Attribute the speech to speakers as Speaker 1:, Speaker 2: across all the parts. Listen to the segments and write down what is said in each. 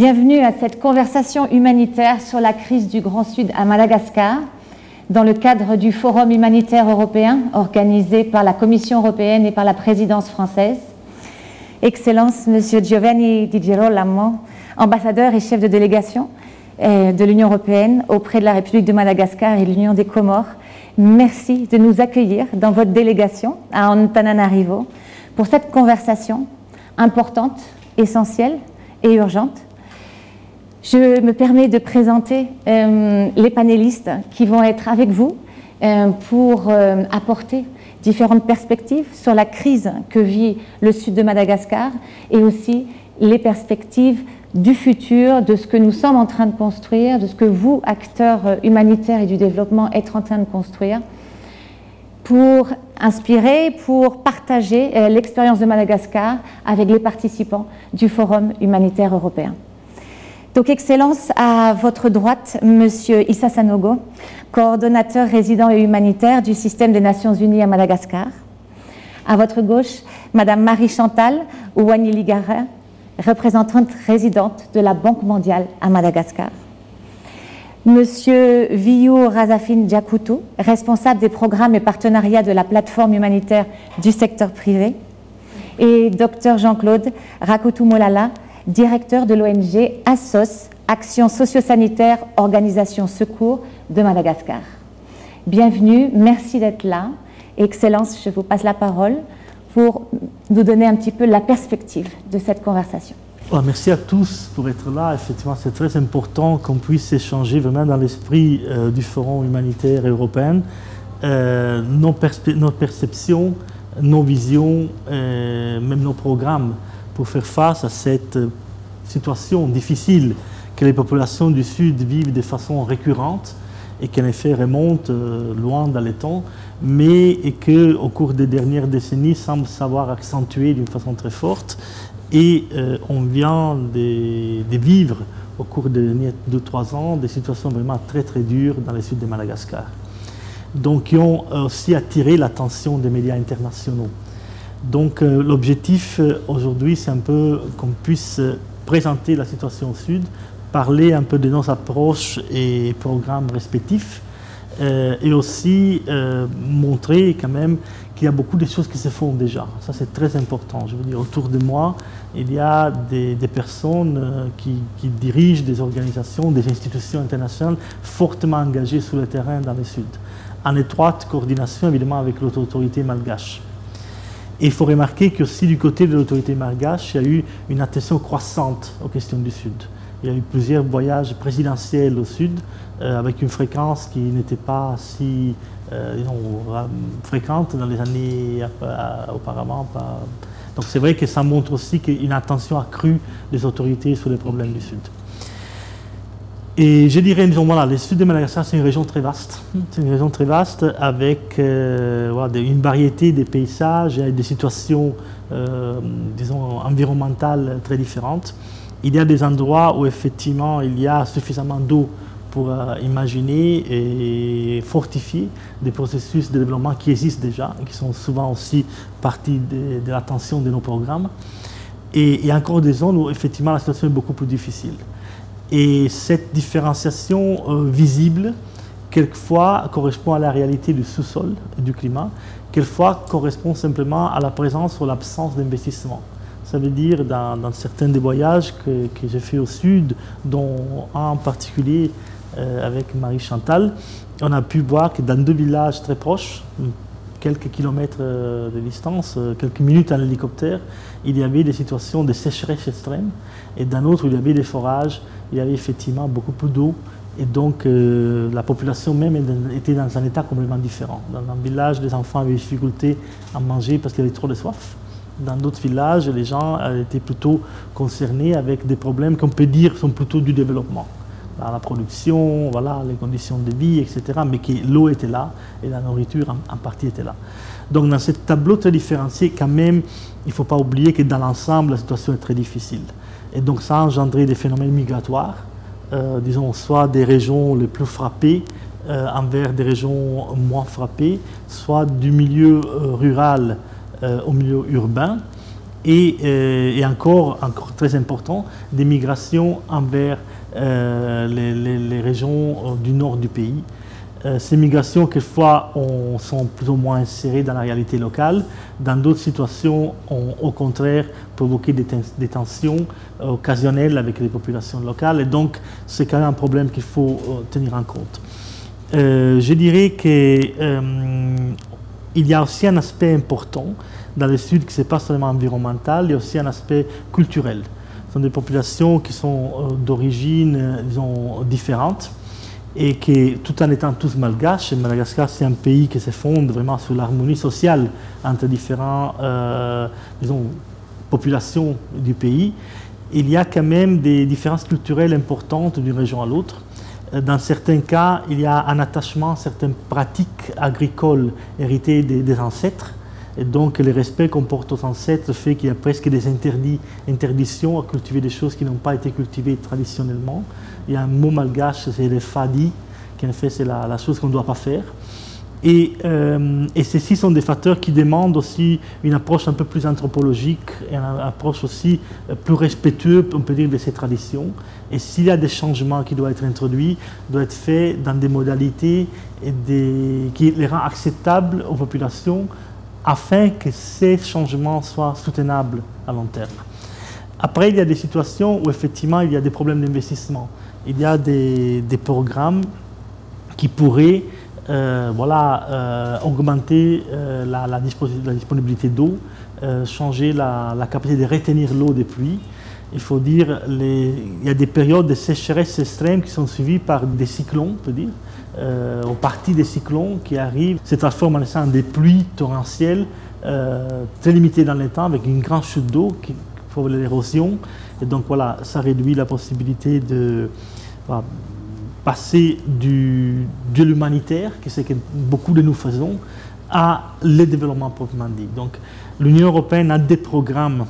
Speaker 1: Bienvenue à cette conversation humanitaire sur la crise du Grand Sud à Madagascar, dans le cadre du Forum humanitaire européen organisé par la Commission européenne et par la présidence française. Excellence, Monsieur Giovanni Di Girolamo, ambassadeur et chef de délégation de l'Union européenne auprès de la République de Madagascar et de l'Union des Comores, merci de nous accueillir dans votre délégation à Antananarivo pour cette conversation importante, essentielle et urgente. Je me permets de présenter les panélistes qui vont être avec vous pour apporter différentes perspectives sur la crise que vit le sud de Madagascar et aussi les perspectives du futur, de ce que nous sommes en train de construire, de ce que vous, acteurs humanitaires et du développement, êtes en train de construire pour inspirer, pour partager l'expérience de Madagascar avec les participants du Forum humanitaire européen. Donc, Excellence, à votre droite, Monsieur Issa Sanogo, coordonnateur résident et humanitaire du système des Nations Unies à Madagascar. À votre gauche, Madame Marie-Chantal Ouani-Ligara, représentante résidente de la Banque mondiale à Madagascar. Monsieur Viu Razafin Djakoutou, responsable des programmes et partenariats de la plateforme humanitaire du secteur privé. Et Dr Jean-Claude Rakoutou-Molala, directeur de l'ONG ASSOS, Action Socio-Sanitaire, Organisation Secours de Madagascar. Bienvenue, merci d'être là. Excellence, je vous passe la parole pour nous donner un petit peu la perspective de cette conversation.
Speaker 2: Merci à tous pour être là. Effectivement, c'est très important qu'on puisse échanger vraiment dans l'esprit du Forum humanitaire européen, nos perceptions, nos visions, même nos programmes pour faire face à cette situation difficile que les populations du Sud vivent de façon récurrente et qui en effet remonte loin dans le temps, mais qu'au cours des dernières décennies semble savoir accentuer d'une façon très forte. Et on vient de vivre au cours des derniers 2-3 ans des situations vraiment très très dures dans le sud de Madagascar. Donc qui ont aussi attiré l'attention des médias internationaux. Donc l'objectif aujourd'hui, c'est un peu qu'on puisse présenter la situation au sud, parler un peu de nos approches et programmes respectifs, et aussi montrer quand même qu'il y a beaucoup de choses qui se font déjà. Ça, c'est très important. Je veux dire, autour de moi, il y a des personnes qui dirigent des organisations, des institutions internationales fortement engagées sur le terrain dans le Sud, en étroite coordination évidemment avec l'autorité malgache. Et il faut remarquer qu'aussi du côté de l'autorité malgache, il y a eu une attention croissante aux questions du Sud. Il y a eu plusieurs voyages présidentiels au Sud, avec une fréquence qui n'était pas si fréquente dans les années auparavant. Donc c'est vrai que ça montre aussi une attention accrue des autorités sur les problèmes du Sud. Et je dirais, disons, voilà, le sud de Madagascar, c'est une région très vaste. C'est une région très vaste avec voilà, une variété de paysages et des situations, disons, environnementales très différentes. Il y a des endroits où, effectivement, il y a suffisamment d'eau pour imaginer et fortifier des processus de développement qui existent déjà, et qui sont souvent aussi partie de l'attention de nos programmes. Et il y a encore des zones où, effectivement, la situation est beaucoup plus difficile. Et cette différenciation visible, quelquefois, correspond à la réalité du sous-sol et du climat, quelquefois correspond simplement à la présence ou l'absence d'investissement. Ça veut dire, dans certains des voyages que j'ai fait au sud, dont un en particulier avec Marie-Chantal, on a pu voir que dans 2 villages très proches, quelques kilomètres de distance, quelques minutes en hélicoptère, il y avait des situations de sécheresse extrême, et dans l'autre, il y avait des forages, il y avait effectivement beaucoup plus d'eau, et donc la population même était dans un état complètement différent. Dans un village, les enfants avaient des difficultés à manger parce qu'il y avait trop de soif. Dans d'autres villages, les gens étaient plutôt concernés avec des problèmes qu'on peut dire sont plutôt du développement. Dans la production, voilà, les conditions de vie, etc. Mais que l'eau était là et la nourriture en partie était là. Donc dans ce tableau très différencié, quand même, il ne faut pas oublier que dans l'ensemble, la situation est très difficile. Et donc ça a engendré des phénomènes migratoires, disons, soit des régions les plus frappées envers des régions moins frappées, soit du milieu rural au milieu urbain, et encore très important, des migrations envers les régions du nord du pays. Ces migrations, quelquefois, sont plus ou moins insérées dans la réalité locale. Dans d'autres situations, ont au contraire provoqué des tensions occasionnelles avec les populations locales. Et donc, c'est quand même un problème qu'il faut tenir en compte. Je dirais qu'il y a aussi un aspect important dans le Sud qui n'est pas seulement environnemental, il y a aussi un aspect culturel. Ce sont des populations qui sont d'origine, disons, différentes. Et qui, tout en étant tous malgaches, et Madagascar c'est un pays qui se fonde vraiment sur l'harmonie sociale entre différentes populations du pays, il y a quand même des différences culturelles importantes d'une région à l'autre. Dans certains cas, il y a un attachement à certaines pratiques agricoles héritées des ancêtres. Et donc, le respect qu'on porte aux ancêtres fait qu'il y a presque des interdictions à cultiver des choses qui n'ont pas été cultivées traditionnellement. Il y a un mot malgache, c'est le fadi, qui en fait c'est la chose qu'on ne doit pas faire. Et ceux-ci sont des facteurs qui demandent aussi une approche un peu plus anthropologique et une approche aussi plus respectueuse, on peut dire, de ces traditions. Et s'il y a des changements qui doivent être introduits, doivent être faits dans des modalités qui les rendent acceptables aux populations, afin que ces changements soient soutenables à long terme. Après, il y a des situations où effectivement il y a des problèmes d'investissement. Il y a des programmes qui pourraient augmenter la disponibilité d'eau, changer la capacité de retenir l'eau des pluies. Il faut dire il y a des périodes de sécheresse extrême qui sont suivies par des cyclones, on peut dire. Aux parties des cyclones qui arrivent se transforment en des pluies torrentielles très limitées dans le temps avec une grande chute d'eau qui provoque l'érosion. Et donc voilà, ça réduit la possibilité de passer de l'humanitaire, qui c'est que beaucoup de nous faisons, à le développement proprement dit. Donc l'Union européenne a des programmes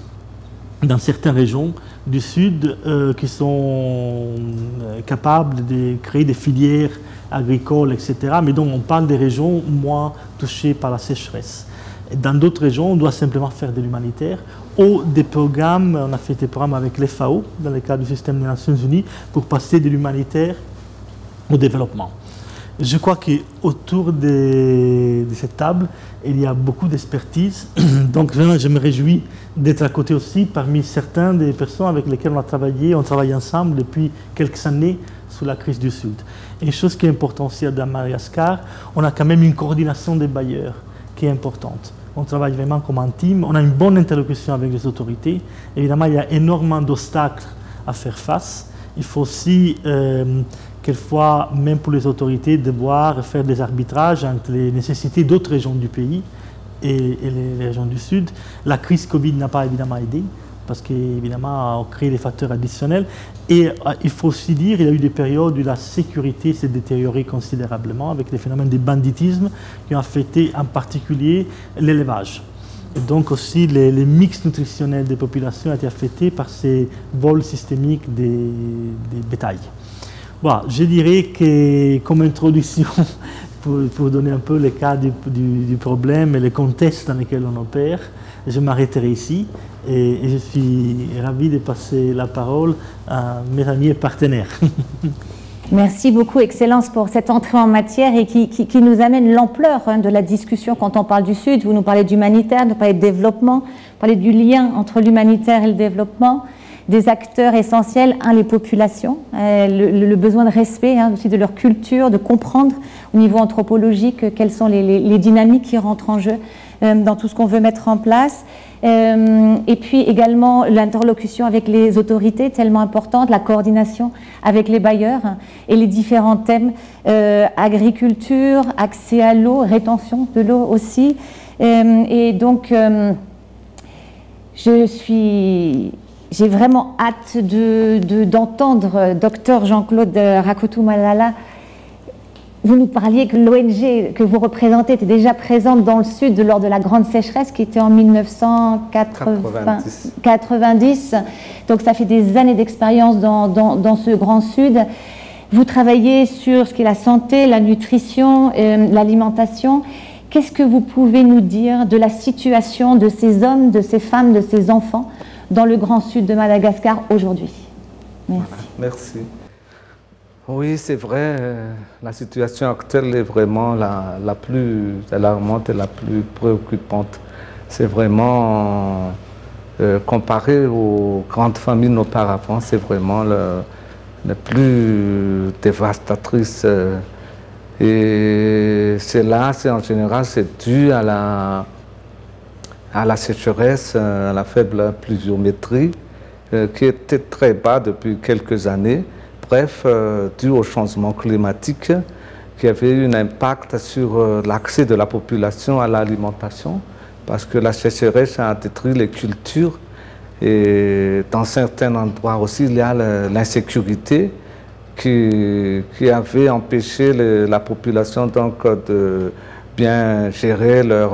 Speaker 2: dans certaines régions du Sud qui sont capables de créer des filières agricoles, etc. Mais donc on parle des régions moins touchées par la sécheresse. Et dans d'autres régions, on doit simplement faire de l'humanitaire ou des programmes, on a fait des programmes avec les FAO, dans le cadre du système des Nations Unies, pour passer de l'humanitaire au développement. Je crois qu'autour de cette table, il y a beaucoup d'expertise. Donc je me réjouis d'être à côté aussi parmi certaines des personnes avec lesquelles on travaille ensemble depuis quelques années sous la crise du Sud. Et une chose qui est importante aussi dans Madagascar, on a quand même une coordination des bailleurs qui est importante. On travaille vraiment comme un team, on a une bonne interlocution avec les autorités. Évidemment, il y a énormément d'obstacles à faire face. Il faut aussi, quelquefois, même pour les autorités, devoir faire des arbitrages entre les nécessités d'autres régions du pays et les régions du Sud. La crise Covid n'a pas évidemment aidé, parce qu'évidemment, on crée des facteurs additionnels. Et il faut aussi dire qu'il y a eu des périodes où la sécurité s'est détériorée considérablement, avec les phénomènes de banditisme qui ont affecté en particulier l'élevage. Et donc aussi, les mix nutritionnels des populations ont été affectés par ces vols systémiques des bétails. Voilà, je dirais que comme introduction, pour donner un peu le cas du problème et le contexte dans lequel on opère, je m'arrêterai ici et je suis ravi de passer la parole à mes amis et partenaires.
Speaker 1: Merci beaucoup, Excellence, pour cette entrée en matière et qui nous amène l'ampleur de la discussion quand on parle du Sud. Vous nous parlez d'humanitaire, vous parlez de développement, vous parlez du lien entre l'humanitaire et le développement, des acteurs essentiels, les populations, le besoin de respect aussi de leur culture, de comprendre au niveau anthropologique quelles sont les dynamiques qui rentrent en jeu dans tout ce qu'on veut mettre en place. Et puis également l'interlocution avec les autorités tellement importante, la coordination avec les bailleurs et les différents thèmes, agriculture, accès à l'eau, rétention de l'eau aussi. Et donc j'ai vraiment hâte d'entendre Dr Jean-Claude Rakotomala. Vous nous parliez que l'ONG que vous représentez était déjà présente dans le Sud lors de la grande sécheresse qui était en 1990. Donc ça fait des années d'expérience dans ce grand Sud. Vous travaillez sur ce qui est la santé, la nutrition, l'alimentation. Qu'est-ce que vous pouvez nous dire de la situation de ces hommes, de ces femmes, de ces enfants dans le Grand Sud de Madagascar aujourd'hui? Merci.
Speaker 3: Voilà, merci. Oui, c'est vrai, la situation actuelle est vraiment la plus alarmante et la plus préoccupante. C'est vraiment, comparé aux grandes familles auparavant, c'est vraiment la plus dévastatrice. Et cela, en général, c'est dû à la sécheresse, à la faible pluviométrie, qui était très bas depuis quelques années. Bref, dû au changement climatique, qui avait eu un impact sur l'accès de la population à l'alimentation, parce que la sécheresse a détruit les cultures. Et dans certains endroits aussi, il y a l'insécurité qui avait empêché la population donc, de bien gérer leur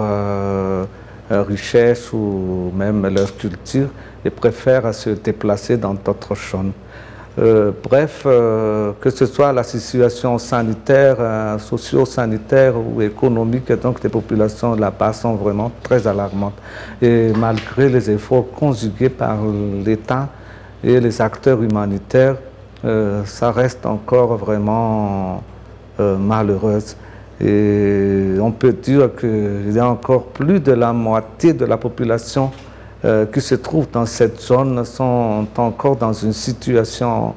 Speaker 3: richesse ou même leur culture et préfèrent se déplacer dans d'autres zones. Bref, que ce soit la situation sanitaire, socio-sanitaire ou économique, donc les populations là-bas sont vraiment très alarmantes. Et malgré les efforts conjugués par l'État et les acteurs humanitaires, ça reste encore vraiment malheureuse. Et on peut dire qu'il y a encore plus de la moitié de la population qui se trouvent dans cette zone sont encore dans une situation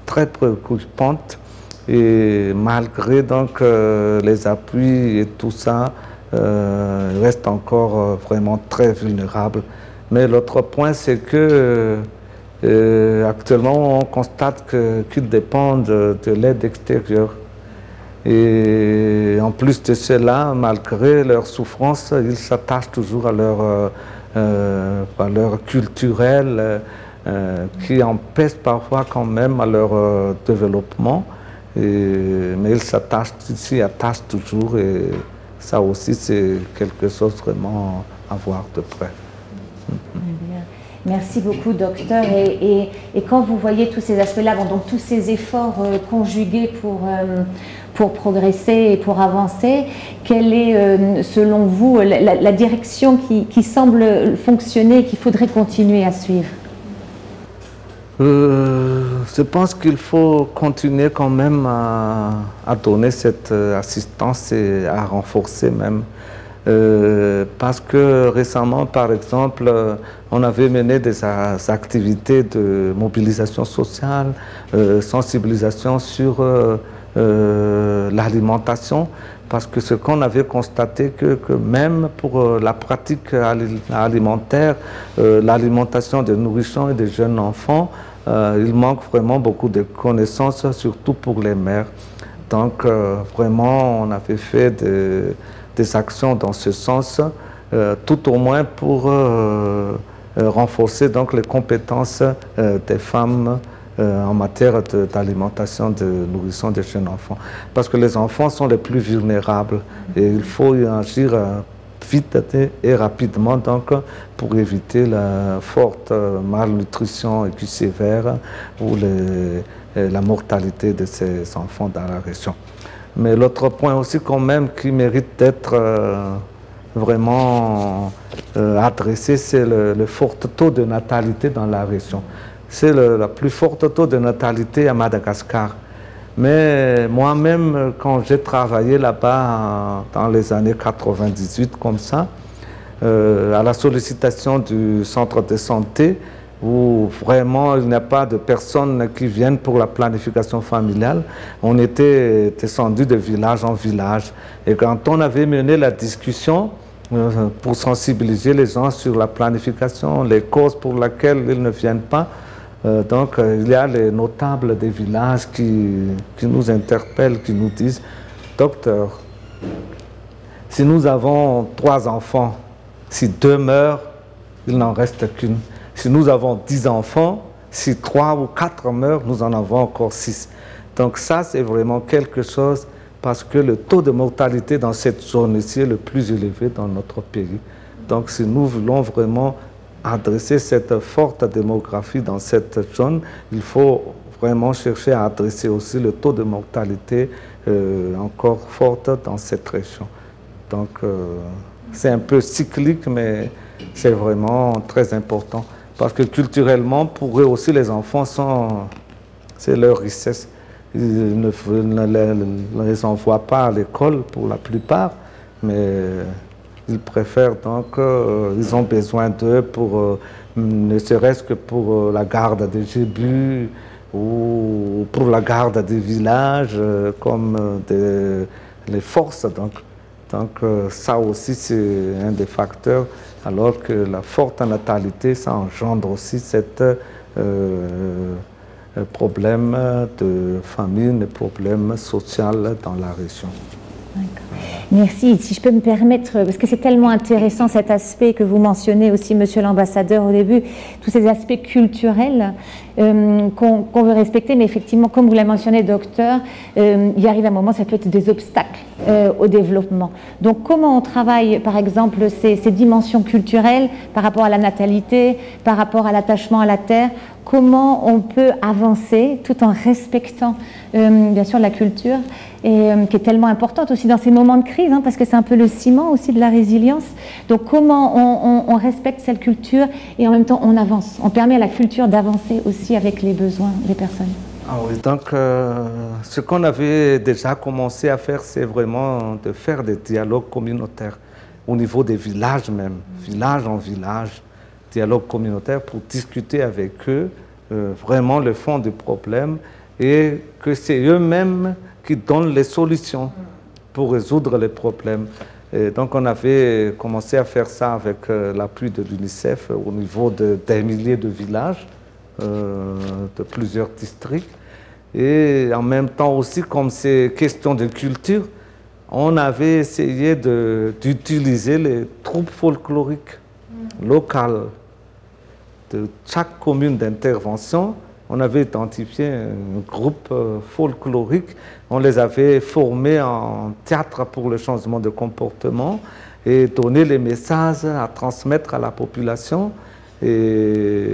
Speaker 3: très préoccupante. Et malgré donc les appuis et tout ça, ils restent encore vraiment très vulnérables. Mais l'autre point, c'est que actuellement, on constate qu'ils dépendent de l'aide extérieure. Et en plus de cela, malgré leur souffrance, ils s'attachent toujours à leur valeurs culturelles qui empêchent parfois quand même à leur développement. Mais ils s'y attachent toujours et ça aussi c'est quelque chose vraiment à voir de près.
Speaker 1: Merci beaucoup, docteur. Et quand vous voyez tous ces aspects-là, bon, donc tous ces efforts conjugués pour progresser et pour avancer, quelle est, selon vous, la direction qui semble fonctionner et qu'il faudrait continuer à suivre?
Speaker 3: Je pense qu'il faut continuer quand même à donner cette assistance et à renforcer même. Parce que récemment, par exemple, on avait mené des activités de mobilisation sociale, sensibilisation sur l'alimentation, parce que ce qu'on avait constaté que même pour la pratique alimentaire, l'alimentation des nourrissons et des jeunes enfants, il manque vraiment beaucoup de connaissances, surtout pour les mères. Donc vraiment, on avait fait des actions dans ce sens, tout au moins pour renforcer donc les compétences des femmes en matière d'alimentation de nourrissons des jeunes enfants. Parce que les enfants sont les plus vulnérables et il faut y agir vite et rapidement donc, pour éviter la forte malnutrition aiguë sévère ou la mortalité de ces enfants dans la région. Mais l'autre point aussi quand même qui mérite d'être vraiment adressé, c'est le fort taux de natalité dans la région. C'est le plus fort taux de natalité à Madagascar. Mais moi-même, quand j'ai travaillé là-bas dans les années 98 comme ça, à la sollicitation du centre de santé, où vraiment il n'y a pas de personnes qui viennent pour la planification familiale. On était descendu de village en village. Et quand on avait mené la discussion pour sensibiliser les gens sur la planification, les causes pour lesquelles ils ne viennent pas, donc il y a les notables des villages qui nous interpellent, qui nous disent « Docteur, si nous avons 3 enfants, si 2 meurent, il n'en reste qu'une. Si nous avons 10 enfants, si 3 ou 4 meurent, nous en avons encore 6. » Donc ça, c'est vraiment quelque chose parce que le taux de mortalité dans cette zone ici est le plus élevé dans notre pays. Donc si nous voulons vraiment adresser cette forte démographie dans cette zone, il faut vraiment chercher à adresser aussi le taux de mortalité encore forte dans cette région. Donc, c'est un peu cyclique, mais c'est vraiment très important. Parce que culturellement, pour eux aussi, les enfants c'est leur richesse. Ils ne les envoient pas à l'école pour la plupart, mais ils préfèrent donc, ils ont besoin d'eux pour, ne serait-ce que pour la garde des gébus ou pour la garde des villages, comme les forces. Donc ça aussi, c'est un des facteurs, alors que la forte natalité, ça engendre aussi cette problème de famine, de problème social dans la région.
Speaker 1: Merci. Si je peux me permettre, parce que c'est tellement intéressant cet aspect que vous mentionnez aussi, Monsieur l'ambassadeur, au début, tous ces aspects culturels qu'on veut respecter, mais effectivement, comme vous l'avez mentionné, docteur, il arrive un moment, ça peut être des obstacles au développement. Donc, comment on travaille, par exemple, ces dimensions culturelles par rapport à la natalité, par rapport à l'attachement à la terre, comment on peut avancer tout en respectant, bien sûr, la culture, et qui est tellement importante aussi dans ces moments de crise, hein, parce que c'est un peu le ciment aussi de la résilience. Donc comment on respecte cette culture et en même temps on avance, on permet à la culture d'avancer aussi avec les besoins des personnes.
Speaker 3: Ah oui, donc ce qu'on avait déjà commencé à faire, c'est vraiment de faire des dialogues communautaires au niveau des villages même, village en village, dialogue communautaire pour discuter avec eux vraiment le fond du problème et que c'est eux-mêmes qui donnent les solutions pour résoudre les problèmes. Et donc on avait commencé à faire ça avec l'appui de l'UNICEF au niveau des milliers de villages, de plusieurs districts. Et en même temps aussi, comme c'est question de culture, on avait essayé d'utiliser les troupes folkloriques locales de chaque commune d'intervention. On avait identifié un groupe folklorique, on les avait formés en théâtre pour le changement de comportement et donné les messages à transmettre à la population. Et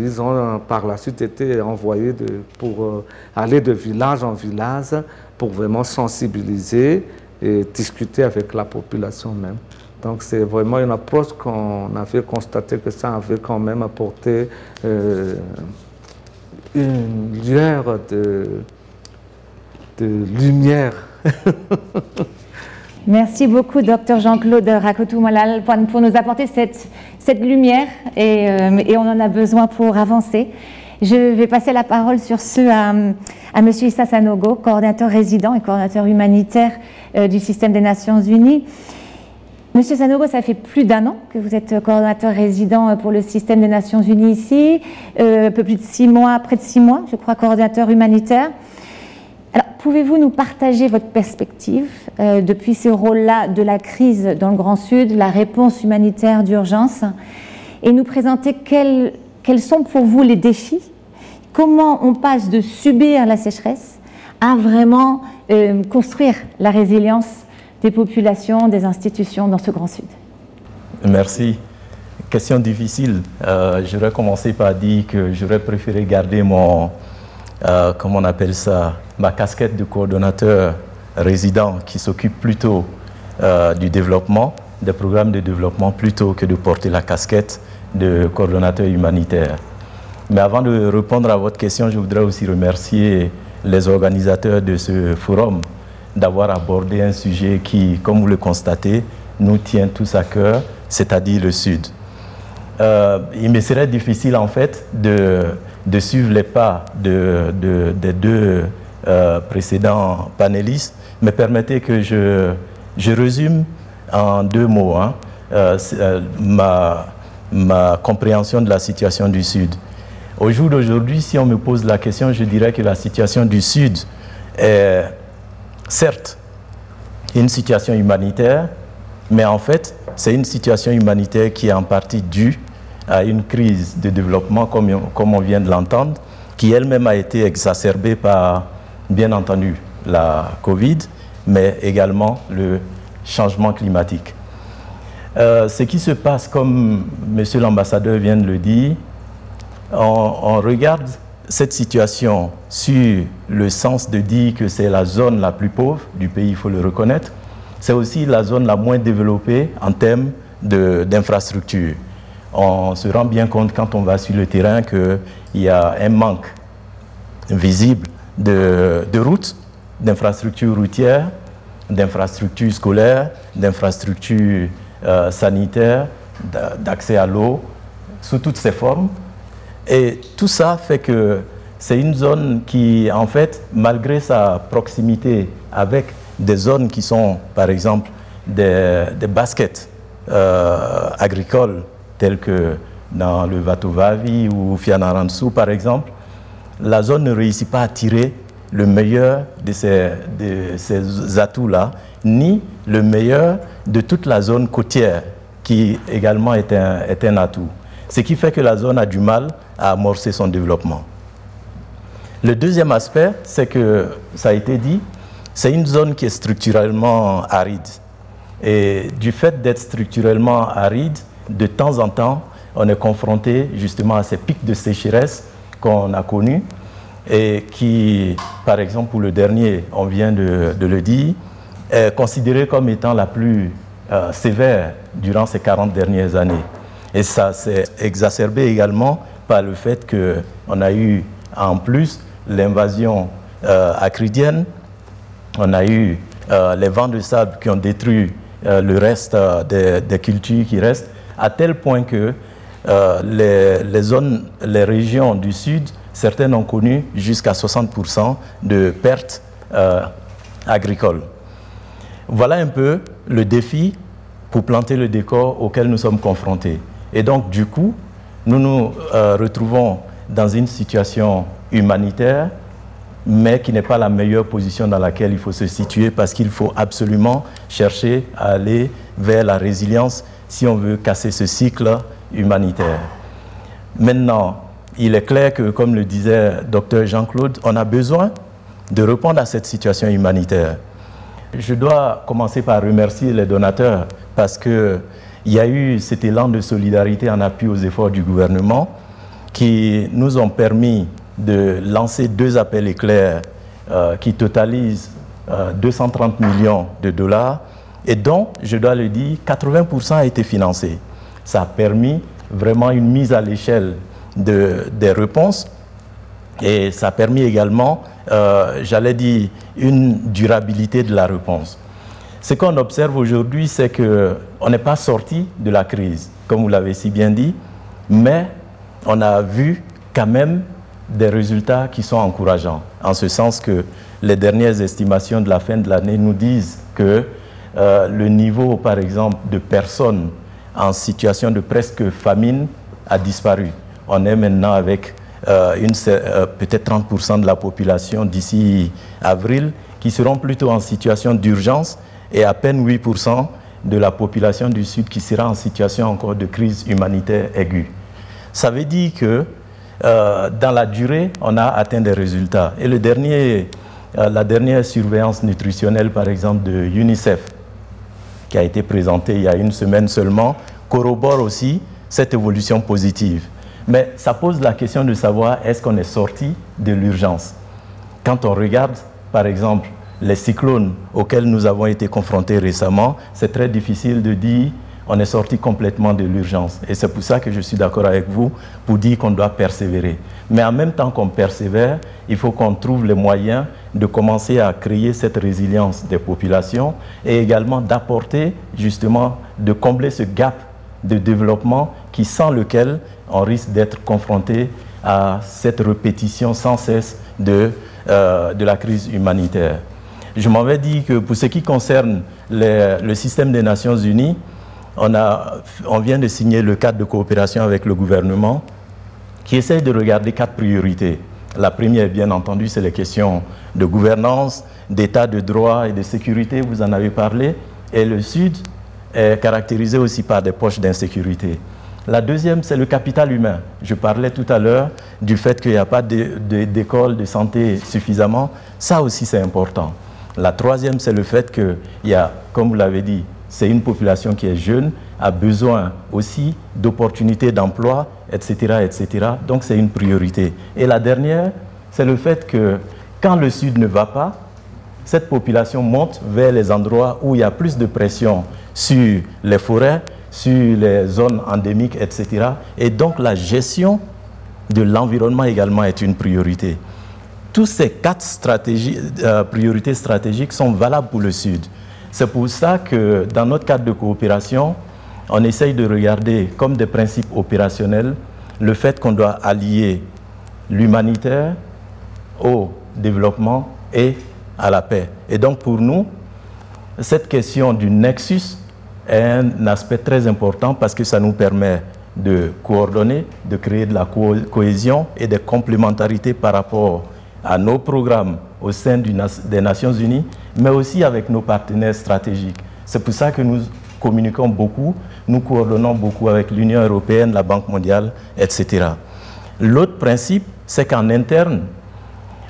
Speaker 3: ils ont par la suite été envoyés pour aller de village en village pour vraiment sensibiliser et discuter avec la population même. Donc c'est vraiment une approche qu'on avait constaté que ça avait quand même apporté une lueur de lumière.
Speaker 1: Merci beaucoup, Dr Jean-Claude Rakotomala, pour nous apporter cette lumière et on en a besoin pour avancer. Je vais passer la parole sur ce à M. Issa Sanogo, coordinateur résident et coordinateur humanitaire du système des Nations Unies. Monsieur Sanogo, ça fait plus d'1 an que vous êtes coordinateur résident pour le système des Nations Unies ici, un peu plus de 6 mois, près de 6 mois, je crois, coordinateur humanitaire. Alors, pouvez-vous nous partager votre perspective depuis ce rôle-là de la crise dans le Grand Sud, la réponse humanitaire d'urgence, et nous présenter quels sont pour vous les défis? Comment on passe de subir la sécheresse à vraiment construire la résilience des populations, des institutions dans ce Grand Sud?
Speaker 4: Merci. Question difficile. J'aurais commencé par dire que j'aurais préféré garder mon, comment on appelle ça, ma casquette de coordonnateur résident qui s'occupe plutôt du développement, des programmes de développement, plutôt que de porter la casquette de coordonnateur humanitaire. Mais avant de répondre à votre question, je voudrais aussi remercier les organisateurs de ce forum d'avoir abordé un sujet qui, comme vous le constatez, nous tient tous à cœur, c'est-à-dire le Sud. Il me serait difficile en fait de suivre les pas des deux précédents panélistes, mais permettez que je résume en 2 mots ma compréhension de la situation du Sud. Au jour d'aujourd'hui, si on me pose la question, je dirais que la situation du Sud est certes une situation humanitaire, mais en fait, c'est une situation humanitaire qui est en partie due à une crise de développement, comme on vient de l'entendre, qui elle-même a été exacerbée par, bien entendu, la Covid, mais également le changement climatique. Ce qui se passe, comme Monsieur l'ambassadeur vient de le dire, on regarde cette situation sur le sens de dire que c'est la zone la plus pauvre du pays, il faut le reconnaître, c'est aussi la zone la moins développée en termes d'infrastructures. On se rend bien compte quand on va sur le terrain qu'il y a un manque visible de routes, d'infrastructures routières, d'infrastructures scolaires, d'infrastructures sanitaires, d'accès à l'eau, sous toutes ses formes. Et tout ça fait que c'est une zone qui, en fait, malgré sa proximité avec des zones qui sont, par exemple, des baskets agricoles, telles que dans le Vato-Vavi ou Fianarantsoa, par exemple, la zone ne réussit pas à tirer le meilleur de ces atouts-là, ni le meilleur de toute la zone côtière, qui également est un atout. Ce qui fait que la zone a du mal à amorcer son développement. Le deuxième aspect, c'est que, ça a été dit, c'est une zone qui est structurellement aride. Et du fait d'être structurellement aride, de temps en temps, on est confronté justement à ces pics de sécheresse qu'on a connus et qui, par exemple, pour le dernier, on vient de le dire, est considéré comme étant la plus sévère durant ces 40 dernières années. Et ça s'est exacerbé également par le fait qu'on a eu en plus l'invasion acridienne, on a eu les vents de sable qui ont détruit le reste des cultures qui restent, à tel point que les régions du sud, certaines ont connu jusqu'à 60% de pertes agricoles. Voilà un peu le défi pour planter le décor auquel nous sommes confrontés. Et donc, du coup, nous nous retrouvons dans une situation humanitaire, mais qui n'est pas la meilleure position dans laquelle il faut se situer, parce qu'il faut absolument chercher à aller vers la résilience si on veut casser ce cycle humanitaire. Maintenant, il est clair que, comme le disait Dr Jean-Claude, on a besoin de répondre à cette situation humanitaire. Je dois commencer par remercier les donateurs, parce qu'il y a eu cet élan de solidarité en appui aux efforts du gouvernement qui nous ont permis de lancer 2 appels éclairs qui totalisent 230 millions de dollars et dont, je dois le dire, 80% a été financé. Ça a permis vraiment une mise à l'échelle des réponses et ça a permis également, j'allais dire, une durabilité de la réponse. Ce qu'on observe aujourd'hui, c'est qu'on n'est pas sorti de la crise, comme vous l'avez si bien dit, mais on a vu quand même des résultats qui sont encourageants, en ce sens que les dernières estimations de la fin de l'année nous disent que le niveau, par exemple, de personnes en situation de presque famine a disparu. On est maintenant avec peut-être 30% de la population d'ici avril qui seront plutôt en situation d'urgence et à peine 8% de la population du Sud qui sera en situation encore de crise humanitaire aiguë. Ça veut dire que dans la durée, on a atteint des résultats. Et la dernière surveillance nutritionnelle, par exemple, de UNICEF, qui a été présentée il y a une semaine seulement, corrobore aussi cette évolution positive. Mais ça pose la question de savoir est-ce qu'on est sorti de l'urgence. Quand on regarde, par exemple, les cyclones auxquels nous avons été confrontés récemment, c'est très difficile de dire on est sorti complètement de l'urgence. Et c'est pour ça que je suis d'accord avec vous pour dire qu'on doit persévérer. Mais en même temps qu'on persévère, il faut qu'on trouve les moyens de commencer à créer cette résilience des populations et également d'apporter, justement, de combler ce gap de développement qui, sans lequel on risque d'être confronté à cette répétition sans cesse de la crise humanitaire. Je m'avais dit que pour ce qui concerne le système des Nations Unies, on vient de signer le cadre de coopération avec le gouvernement qui essaie de regarder 4 priorités. La première, bien entendu, c'est les questions de gouvernance, d'état de droit et de sécurité, vous en avez parlé. Et le Sud est caractérisé aussi par des poches d'insécurité. La deuxième, c'est le capital humain. Je parlais tout à l'heure du fait qu'il n'y a pas d'école de santé suffisamment. Ça aussi, c'est important. La troisième, c'est le fait qu'il y a, comme vous l'avez dit, c'est une population qui est jeune, a besoin aussi d'opportunités d'emploi, etc., etc. Donc, c'est une priorité. Et la dernière, c'est le fait que quand le Sud ne va pas, cette population monte vers les endroits où il y a plus de pression sur les forêts, sur les zones endémiques, etc. Et donc la gestion de l'environnement également est une priorité. Tous ces 4 priorités stratégiques sont valables pour le Sud. C'est pour ça que dans notre cadre de coopération, on essaye de regarder comme des principes opérationnels le fait qu'on doit allier l'humanitaire au développement et à la paix. Et donc pour nous, cette question du nexus est un aspect très important parce que ça nous permet de coordonner, de créer de la cohésion et des complémentarités par rapport à nos programmes au sein des Nations Unies, mais aussi avec nos partenaires stratégiques. C'est pour ça que nous communiquons beaucoup, nous coordonnons beaucoup avec l'Union européenne, la Banque mondiale, etc. L'autre principe, c'est qu'en interne,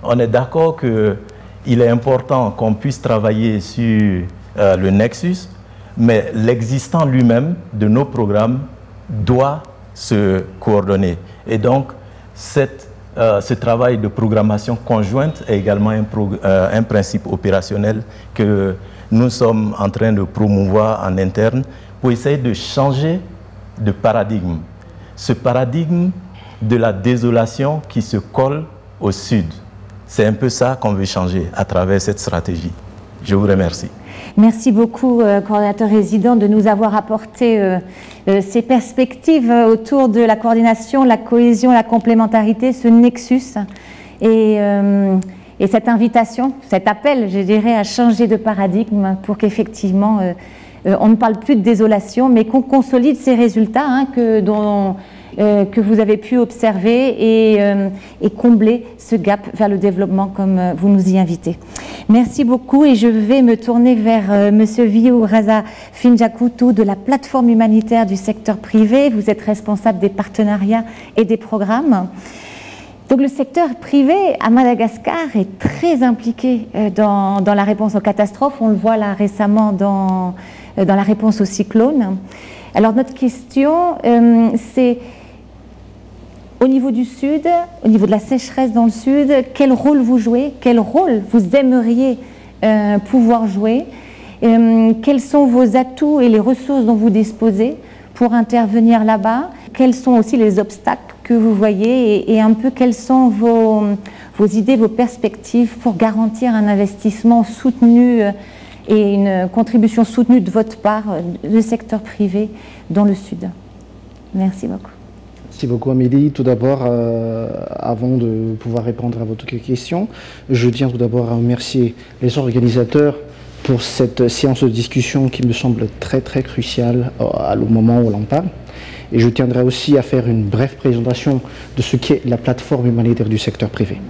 Speaker 4: on est d'accord qu'il est important qu'on puisse travailler sur le nexus, mais l'existant lui-même de nos programmes doit se coordonner. Et donc, ce travail de programmation conjointe est également un principe opérationnel que nous sommes en train de promouvoir en interne pour essayer de changer de paradigme. Ce paradigme de la désolation qui se colle au Sud. C'est un peu ça qu'on veut changer à travers cette stratégie. Je vous remercie.
Speaker 1: Merci beaucoup, coordinateur résident, de nous avoir apporté ces perspectives autour de la coordination, la cohésion, la complémentarité, ce nexus et cette invitation, cet appel, je dirais, à changer de paradigme pour qu'effectivement on ne parle plus de désolation, mais qu'on consolide ces résultats que vous avez pu observer et combler ce gap vers le développement comme vous nous y invitez. Merci beaucoup et je vais me tourner vers Monsieur Viu Raza Finjakutu de la plateforme humanitaire du secteur privé. Vous êtes responsable des partenariats et des programmes. Donc le secteur privé à Madagascar est très impliqué dans la réponse aux catastrophes. On le voit là récemment dans la réponse aux cyclones. Alors notre question, c'est au niveau du Sud, au niveau de la sécheresse dans le Sud, quel rôle vous jouez, quel rôle vous aimeriez pouvoir jouer, quels sont vos atouts et les ressources dont vous disposez pour intervenir là-bas, quels sont aussi les obstacles que vous voyez et un peu quelles sont vos idées, vos perspectives pour garantir un investissement soutenu et une contribution soutenue de votre part, du secteur privé dans le Sud. Merci beaucoup.
Speaker 5: Merci beaucoup Amélie. Tout d'abord, avant de pouvoir répondre à votre question, je tiens tout d'abord à remercier les organisateurs pour cette séance de discussion qui me semble très très cruciale au moment où l'on parle. Et je tiendrai aussi à faire une brève présentation de ce qu'est la plateforme humanitaire du secteur privé.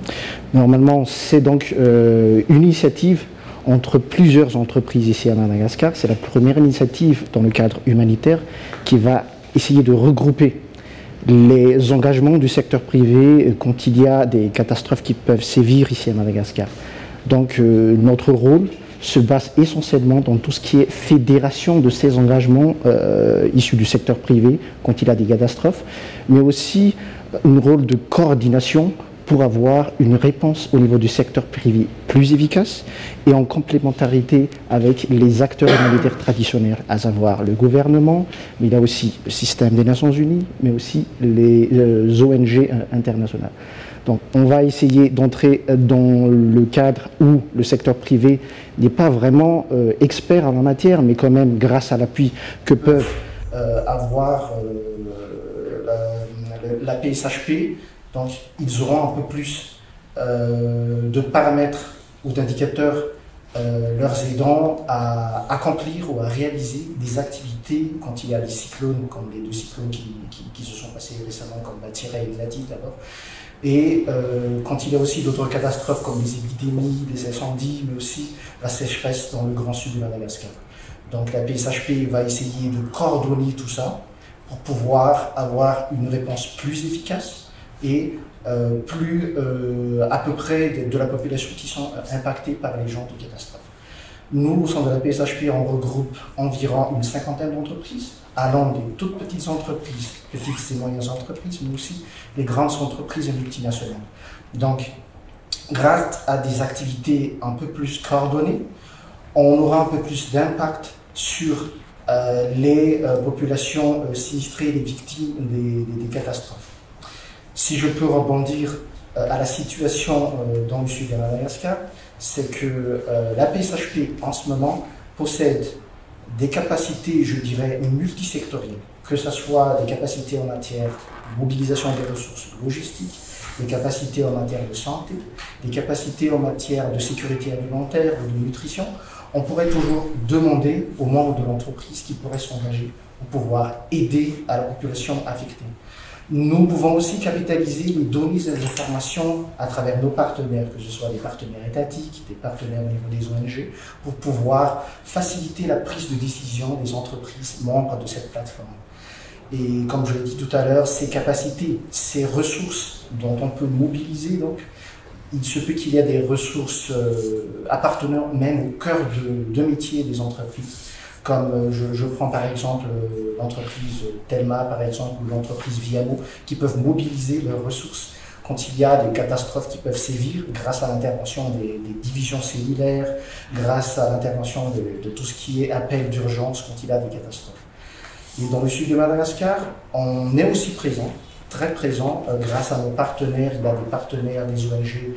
Speaker 5: Normalement, c'est donc une initiative entre plusieurs entreprises ici à Madagascar. C'est la première initiative dans le cadre humanitaire qui va essayer de regrouper les engagements du secteur privé quand il y a des catastrophes qui peuvent sévir ici à Madagascar. Donc notre rôle se base essentiellement dans tout ce qui est fédération de ces engagements issus du secteur privé quand il y a des catastrophes, mais aussi un rôle de coordination pour avoir une réponse au niveau du secteur privé plus efficace et en complémentarité avec les acteurs humanitaires traditionnels, à savoir le gouvernement, mais il y a aussi le système des Nations Unies, mais aussi les ONG internationales. Donc on va essayer d'entrer dans le cadre où le secteur privé n'est pas vraiment expert en la matière, mais quand même grâce à l'appui que peuvent avoir la PSHP, donc ils auront un peu plus de paramètres ou d'indicateurs leur aidant à accomplir ou à réaliser des activités quand il y a des cyclones, comme les 2 cyclones qui se sont passés récemment, comme Batira et Nadi d'abord. Et quand il y a aussi d'autres catastrophes comme les épidémies, les incendies, mais aussi la sécheresse dans le grand sud de Madagascar. Donc la PSHP va essayer de coordonner tout ça pour pouvoir avoir une réponse plus efficace et plus à peu près de la population qui sont impactées par les genres de catastrophes. Nous, au sein de la PSHP, on regroupe environ une 50aine d'entreprises, allant des toutes petites entreprises, petites et moyennes entreprises, mais aussi les grandes entreprises multinationales. Donc, grâce à des activités un peu plus coordonnées, on aura un peu plus d'impact sur les populations sinistrées, les victimes des catastrophes. Si je peux rebondir à la situation dans le sud de Madagascar, c'est que la PSHP en ce moment possède des capacités, je dirais, multisectorielles, que ce soit des capacités en matière de mobilisation des ressources logistiques, des capacités en matière de santé, des capacités en matière de sécurité alimentaire ou de nutrition. On pourrait toujours demander aux membres de l'entreprise qui pourraient s'engager pour pouvoir aider à la population affectée. Nous pouvons aussi capitaliser les données et les informations à travers nos partenaires, que ce soit des partenaires étatiques, des partenaires au niveau des ONG, pour pouvoir faciliter la prise de décision des entreprises membres de cette plateforme. Et comme je l'ai dit tout à l'heure, ces capacités, ces ressources dont on peut mobiliser, donc, il se peut qu'il y ait des ressources appartenant même au cœur de métier des entreprises. Comme je prends par exemple l'entreprise Telma, par exemple, ou l'entreprise Viamo, qui peuvent mobiliser leurs ressources quand il y a des catastrophes qui peuvent sévir grâce à l'intervention des divisions cellulaires, grâce à l'intervention de tout ce qui est appel d'urgence quand il y a des catastrophes. Et dans le sud de Madagascar, on est aussi présent, très présent, grâce à nos partenaires. Il y a des partenaires, des ONG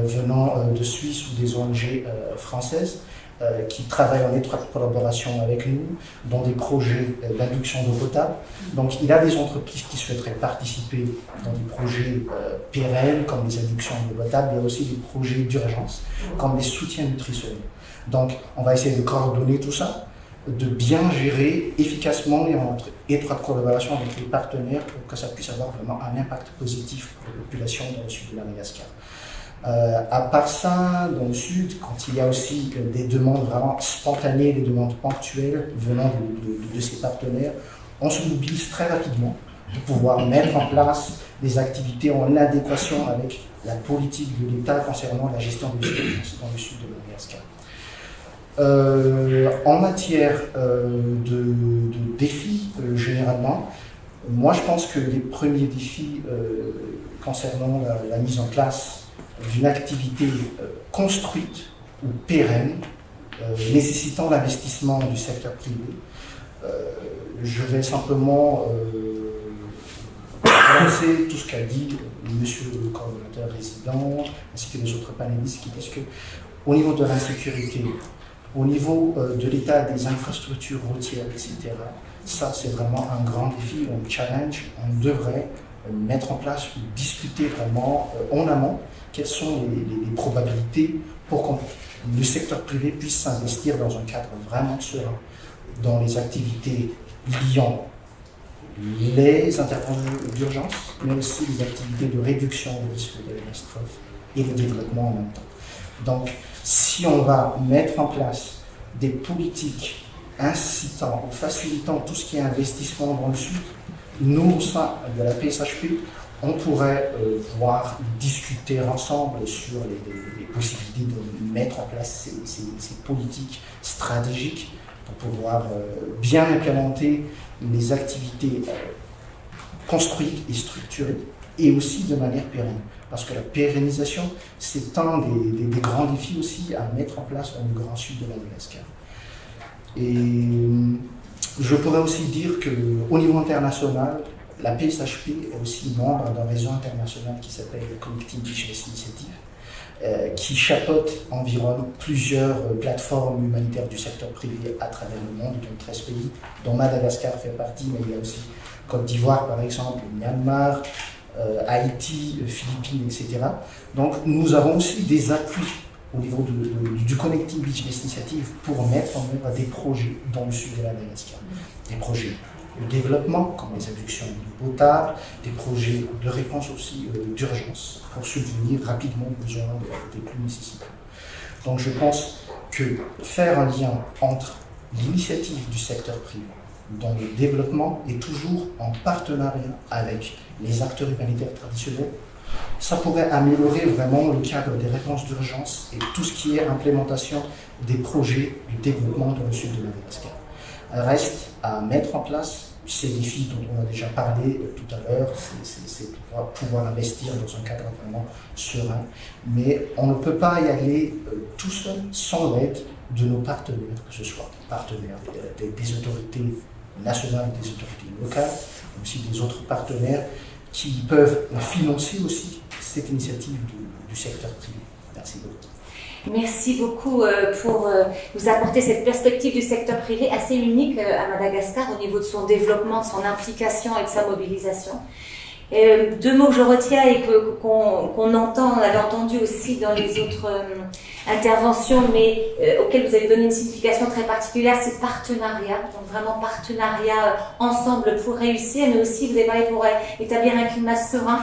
Speaker 5: venant de Suisse ou des ONG françaises, qui travaillent en étroite collaboration avec nous dans des projets d'induction d'eau potable. Donc il y a des entreprises qui souhaiteraient participer dans des projets pérennes comme les inductions d'eau potable. Il y a aussi des projets d'urgence comme les soutiens nutritionnels. Donc on va essayer de coordonner tout ça, de bien gérer efficacement et en étroite collaboration avec les partenaires pour que ça puisse avoir vraiment un impact positif pour la population dans le sud de Madagascar. À part ça, dans le sud, quand il y a aussi des demandes vraiment spontanées, des demandes ponctuelles venant de ces partenaires, on se mobilise très rapidement pour pouvoir mettre en place des activités en adéquation avec la politique de l'État concernant la gestion des urgences dans le sud de Madagascar. En matière de défis, généralement, moi je pense que les premiers défis concernant la mise en place d'une activité construite ou pérenne, nécessitant l'investissement du secteur privé. Je vais simplement lancer tout ce qu'a dit monsieur le coordonnateur résident, ainsi que les autres panélistes, qui disent qu'au niveau de l'insécurité, au niveau de l'état des infrastructures routières, etc., ça c'est vraiment un grand défi, un challenge. On devrait mettre en place ou discuter vraiment en amont quelles sont les probabilités pour que le secteur privé puisse s'investir dans un cadre vraiment serein dans les activités liant les interventions d'urgence, mais aussi les activités de réduction des risques de catastrophe et de développement en même temps. Donc, si on va mettre en place des politiques incitant ou facilitant tout ce qui est investissement dans le sud, nous, au sein de la PSHP, on pourrait discuter ensemble sur les possibilités de mettre en place ces politiques stratégiques pour pouvoir bien implémenter les activités construites et structurées, et aussi de manière pérenne. Parce que la pérennisation, c'est un des grands défis aussi à mettre en place dans le grand sud de Madagascar. Et je pourrais aussi dire qu'au niveau international, la PSHP est aussi membre d'un réseau international qui s'appelle le Connecting Business Initiative, qui chapeaute environ plusieurs plateformes humanitaires du secteur privé à travers le monde, dans 13 pays, dont Madagascar fait partie, mais il y a aussi Côte d'Ivoire par exemple, Myanmar, Haïti, Philippines, etc. Donc nous avons aussi des appuis au niveau du Connecting Business Initiative pour mettre en œuvre des projets dans le sud de Madagascar. Des projets de développement, comme les inductions d'eau potable, des projets de réponse aussi d'urgence pour subvenir rapidement aux besoins des plus nécessiteux. Donc je pense que faire un lien entre l'initiative du secteur privé dans le développement et toujours en partenariat avec les acteurs humanitaires traditionnels, ça pourrait améliorer vraiment le cadre des réponses d'urgence et tout ce qui est implémentation des projets de développement dans le sud de Madagascar. Reste à mettre en place
Speaker 6: ces défis dont on a déjà parlé tout à l'heure, c'est pouvoir investir dans un cadre vraiment serein. Mais on ne peut pas y aller tout seul sans l'aide de nos partenaires, que ce soit partenaires des autorités nationales, des autorités locales, mais aussi des autres partenaires qui peuvent financer aussi cette initiative du secteur privé. Merci beaucoup.
Speaker 1: Merci beaucoup pour nous apporter cette perspective du secteur privé assez unique à Madagascar au niveau de son développement, de son implication et de sa mobilisation. Deux mots que je retiens et qu'on entend, on l'avait entendu aussi dans les autres interventions, mais auxquelles vous avez donné une signification très particulière, c'est partenariat, donc vraiment partenariat ensemble pour réussir, mais aussi vous avez parlé pour établir un climat serein,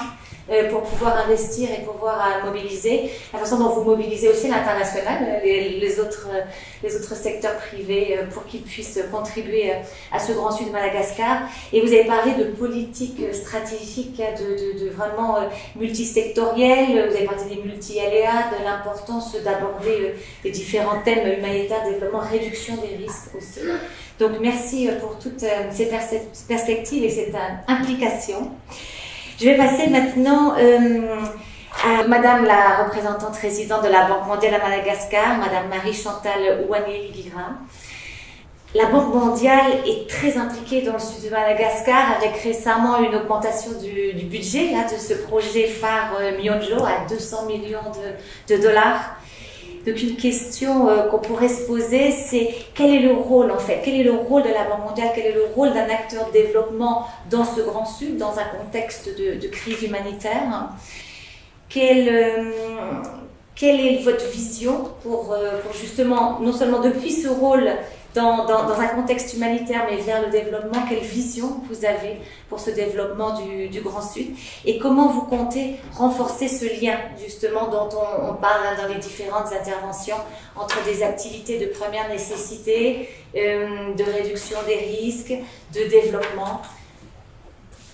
Speaker 1: pour pouvoir investir et pouvoir mobiliser, la façon dont vous mobilisez aussi l'international, les autres secteurs privés pour qu'ils puissent contribuer à ce grand sud de Madagascar. Et vous avez parlé de politique stratégique, de vraiment multisectorielle, vous avez parlé des multi-aléas, de l'importance d'aborder les différents thèmes humanitaires, développement, réduction des risques aussi. Donc merci pour toutes ces perspectives et cette implication. Je vais passer maintenant à Madame la représentante résidente de la Banque mondiale à Madagascar, Madame Marie-Chantal Ouaneri-Guirin. La Banque mondiale est très impliquée dans le sud de Madagascar avec récemment une augmentation du budget de ce projet phare Myonjo à 200 millions de dollars. Donc une question qu'on pourrait se poser, c'est quel est le rôle en fait? Quel est le rôle de la Banque mondiale? Quel est le rôle d'un acteur de développement dans ce grand sud, dans un contexte de crise humanitaire? Quelle est votre vision pour justement, non seulement depuis ce rôle dans un contexte humanitaire, mais vers le développement, quelle vision vous avez pour ce développement du Grand Sud? Et comment vous comptez renforcer ce lien, justement, dont on parle dans les différentes interventions, entre des activités de première nécessité, de réduction des risques, de développement?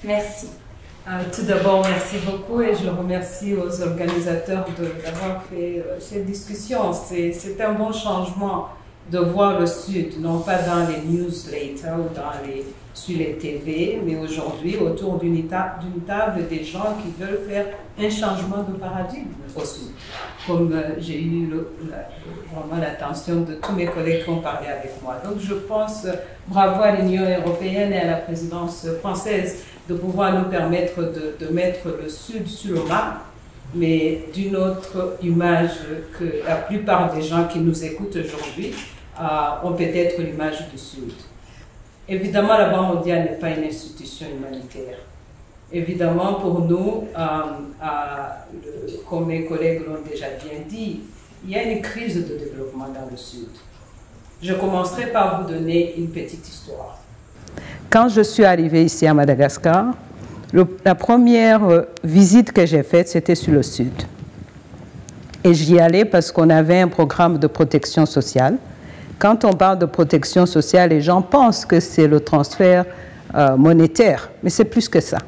Speaker 1: Merci.
Speaker 7: Tout d'abord, merci beaucoup et je remercie aux organisateurs d'avoir fait cette discussion. C'est un bon changement de voir le Sud, non pas dans les newsletters ou sur les TV, mais aujourd'hui autour d'une table des gens qui veulent faire un changement de paradigme au Sud. Comme j'ai eu vraiment l'attention de tous mes collègues qui ont parlé avec moi. Donc je pense bravo à l'Union européenne et à la présidence française de pouvoir nous permettre de mettre le Sud sur le map, mais d'une autre image que la plupart des gens qui nous écoutent aujourd'hui ont peut-être l'image du Sud. Évidemment, la Banque mondiale n'est pas une institution humanitaire. Évidemment, pour nous, comme mes collègues l'ont déjà bien dit, il y a une crise de développement dans le Sud. Je commencerai par vous donner une petite histoire.
Speaker 8: Quand je suis arrivée ici à Madagascar, la première visite que j'ai faite, c'était sur le Sud. Et j'y allais parce qu'on avait un programme de protection sociale. Quand on parle de protection sociale, les gens pensent que c'est le transfert monétaire, mais c'est plus que ça.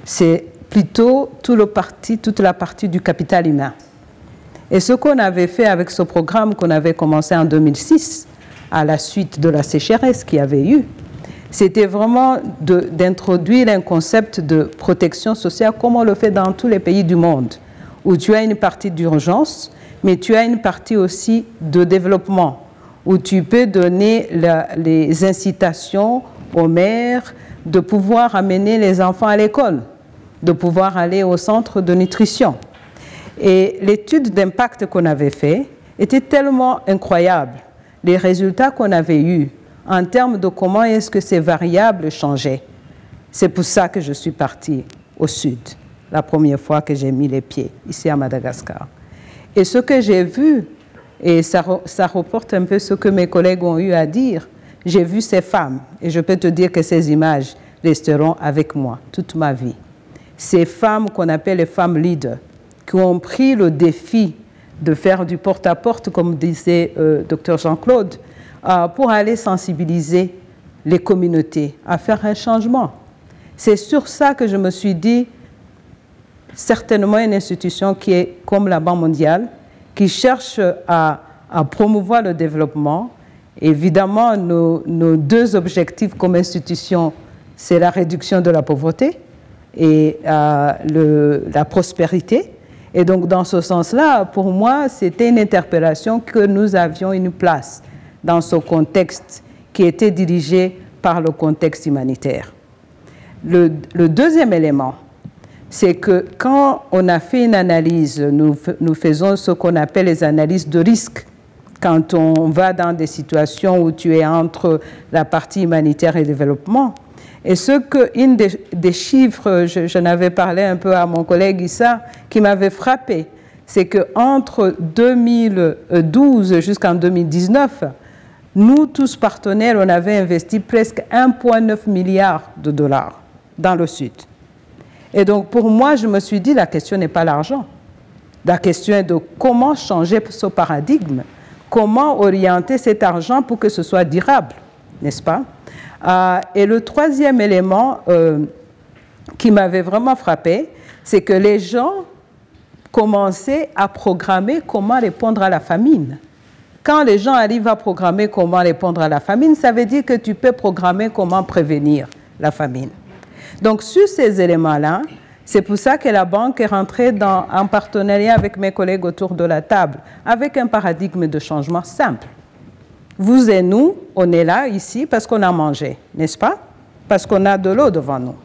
Speaker 8: C'est plutôt toute la partie du capital humain. Et ce qu'on avait fait avec ce programme qu'on avait commencé en 2006, à la suite de la sécheresse qu'il y avait eu, c'était vraiment d'introduire un concept de protection sociale comme on le fait dans tous les pays du monde, où tu as une partie d'urgence, mais tu as une partie aussi de développement, où tu peux donner les incitations aux mères de pouvoir amener les enfants à l'école, de pouvoir aller au centre de nutrition. Et l'étude d'impact qu'on avait fait était tellement incroyable. Les résultats qu'on avait eus en termes de comment est-ce que ces variables changeaient. C'est pour ça que je suis partie au Sud, la première fois que j'ai mis les pieds ici à Madagascar. Et ce que j'ai vu, et ça reporte un peu ce que mes collègues ont eu à dire, j'ai vu ces femmes, et je peux te dire que ces images resteront avec moi toute ma vie. Ces femmes qu'on appelle les femmes leaders, qui ont pris le défi de faire du porte-à-porte, comme disait Dr Jean-Claude, pour aller sensibiliser les communautés à faire un changement. C'est sur ça que je me suis dit, certainement une institution qui est comme la Banque mondiale, qui cherche à promouvoir le développement. Évidemment, nos deux objectifs comme institution, c'est la réduction de la pauvreté et la prospérité. Et donc, dans ce sens-là, pour moi, c'était une interpellation que nous avions une place dans ce contexte qui était dirigé par le contexte humanitaire. Le deuxième élément, c'est que quand on a fait une analyse, nous faisons ce qu'on appelle les analyses de risque. Quand on va dans des situations où tu es entre la partie humanitaire et développement, et une des chiffres, j'en avais parlé un peu à mon collègue Issa, qui m'avait frappé, c'est qu'entre 2012 jusqu'en 2019, nous, tous partenaires, on avait investi presque 1,9 milliard de dollars dans le Sud. Et donc, pour moi, je me suis dit, la question n'est pas l'argent. La question est de comment changer ce paradigme, comment orienter cet argent pour que ce soit durable, n'est-ce pas? Et le troisième élément qui m'avait vraiment frappé, c'est que les gens commençaient à programmer comment répondre à la famine. Quand les gens arrivent à programmer comment répondre à la famine, ça veut dire que tu peux programmer comment prévenir la famine. Donc, sur ces éléments-là, c'est pour ça que la banque est rentrée en partenariat avec mes collègues autour de la table, avec un paradigme de changement simple. Vous et nous, on est là, ici, parce qu'on a mangé, n'est-ce pas? Parce qu'on a de l'eau devant nous.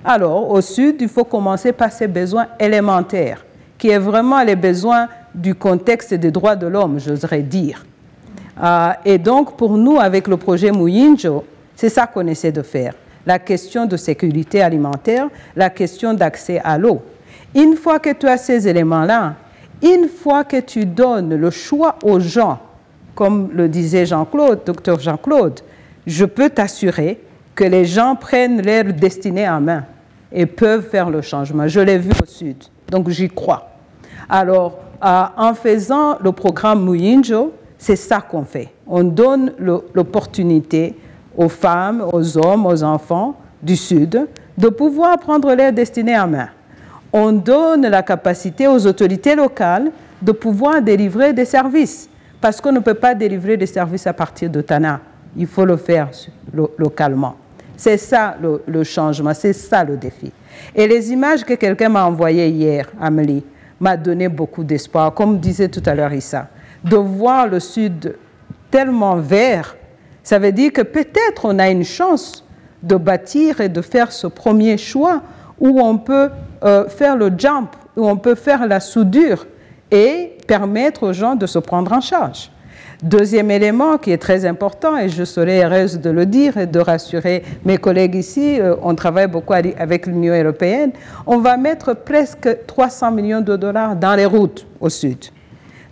Speaker 8: Alors, au Sud, il faut commencer par ces besoins élémentaires, qui est vraiment les besoins du contexte des droits de l'homme, j'oserais dire. Et donc, pour nous, avec le projet Muyinjo, c'est ça qu'on essaie de faire. La question de sécurité alimentaire, la question d'accès à l'eau. Une fois que tu as ces éléments-là, une fois que tu donnes le choix aux gens, comme le disait Jean-Claude, docteur Jean-Claude, je peux t'assurer que les gens prennent leur destinée en main et peuvent faire le changement. Je l'ai vu au Sud, donc j'y crois. Alors, en faisant le programme Muyinjo, c'est ça qu'on fait. On donne l'opportunité aux femmes, aux hommes, aux enfants du Sud de pouvoir prendre leur destinée en main. On donne la capacité aux autorités locales de pouvoir délivrer des services. Parce qu'on ne peut pas délivrer des services à partir de Tana. Il faut le faire localement. C'est ça le changement, c'est ça le défi. Et les images que quelqu'un m'a envoyées hier, Amélie, m'a donné beaucoup d'espoir. Comme disait tout à l'heure Issa, de voir le Sud tellement vert, ça veut dire que peut-être on a une chance de bâtir et de faire ce premier choix où on peut faire le jump, où on peut faire la soudure et permettre aux gens de se prendre en charge. Deuxième élément qui est très important, et je serai heureuse de le dire et de rassurer mes collègues ici, on travaille beaucoup avec l'Union européenne, on va mettre presque 300 millions de dollars dans les routes au Sud.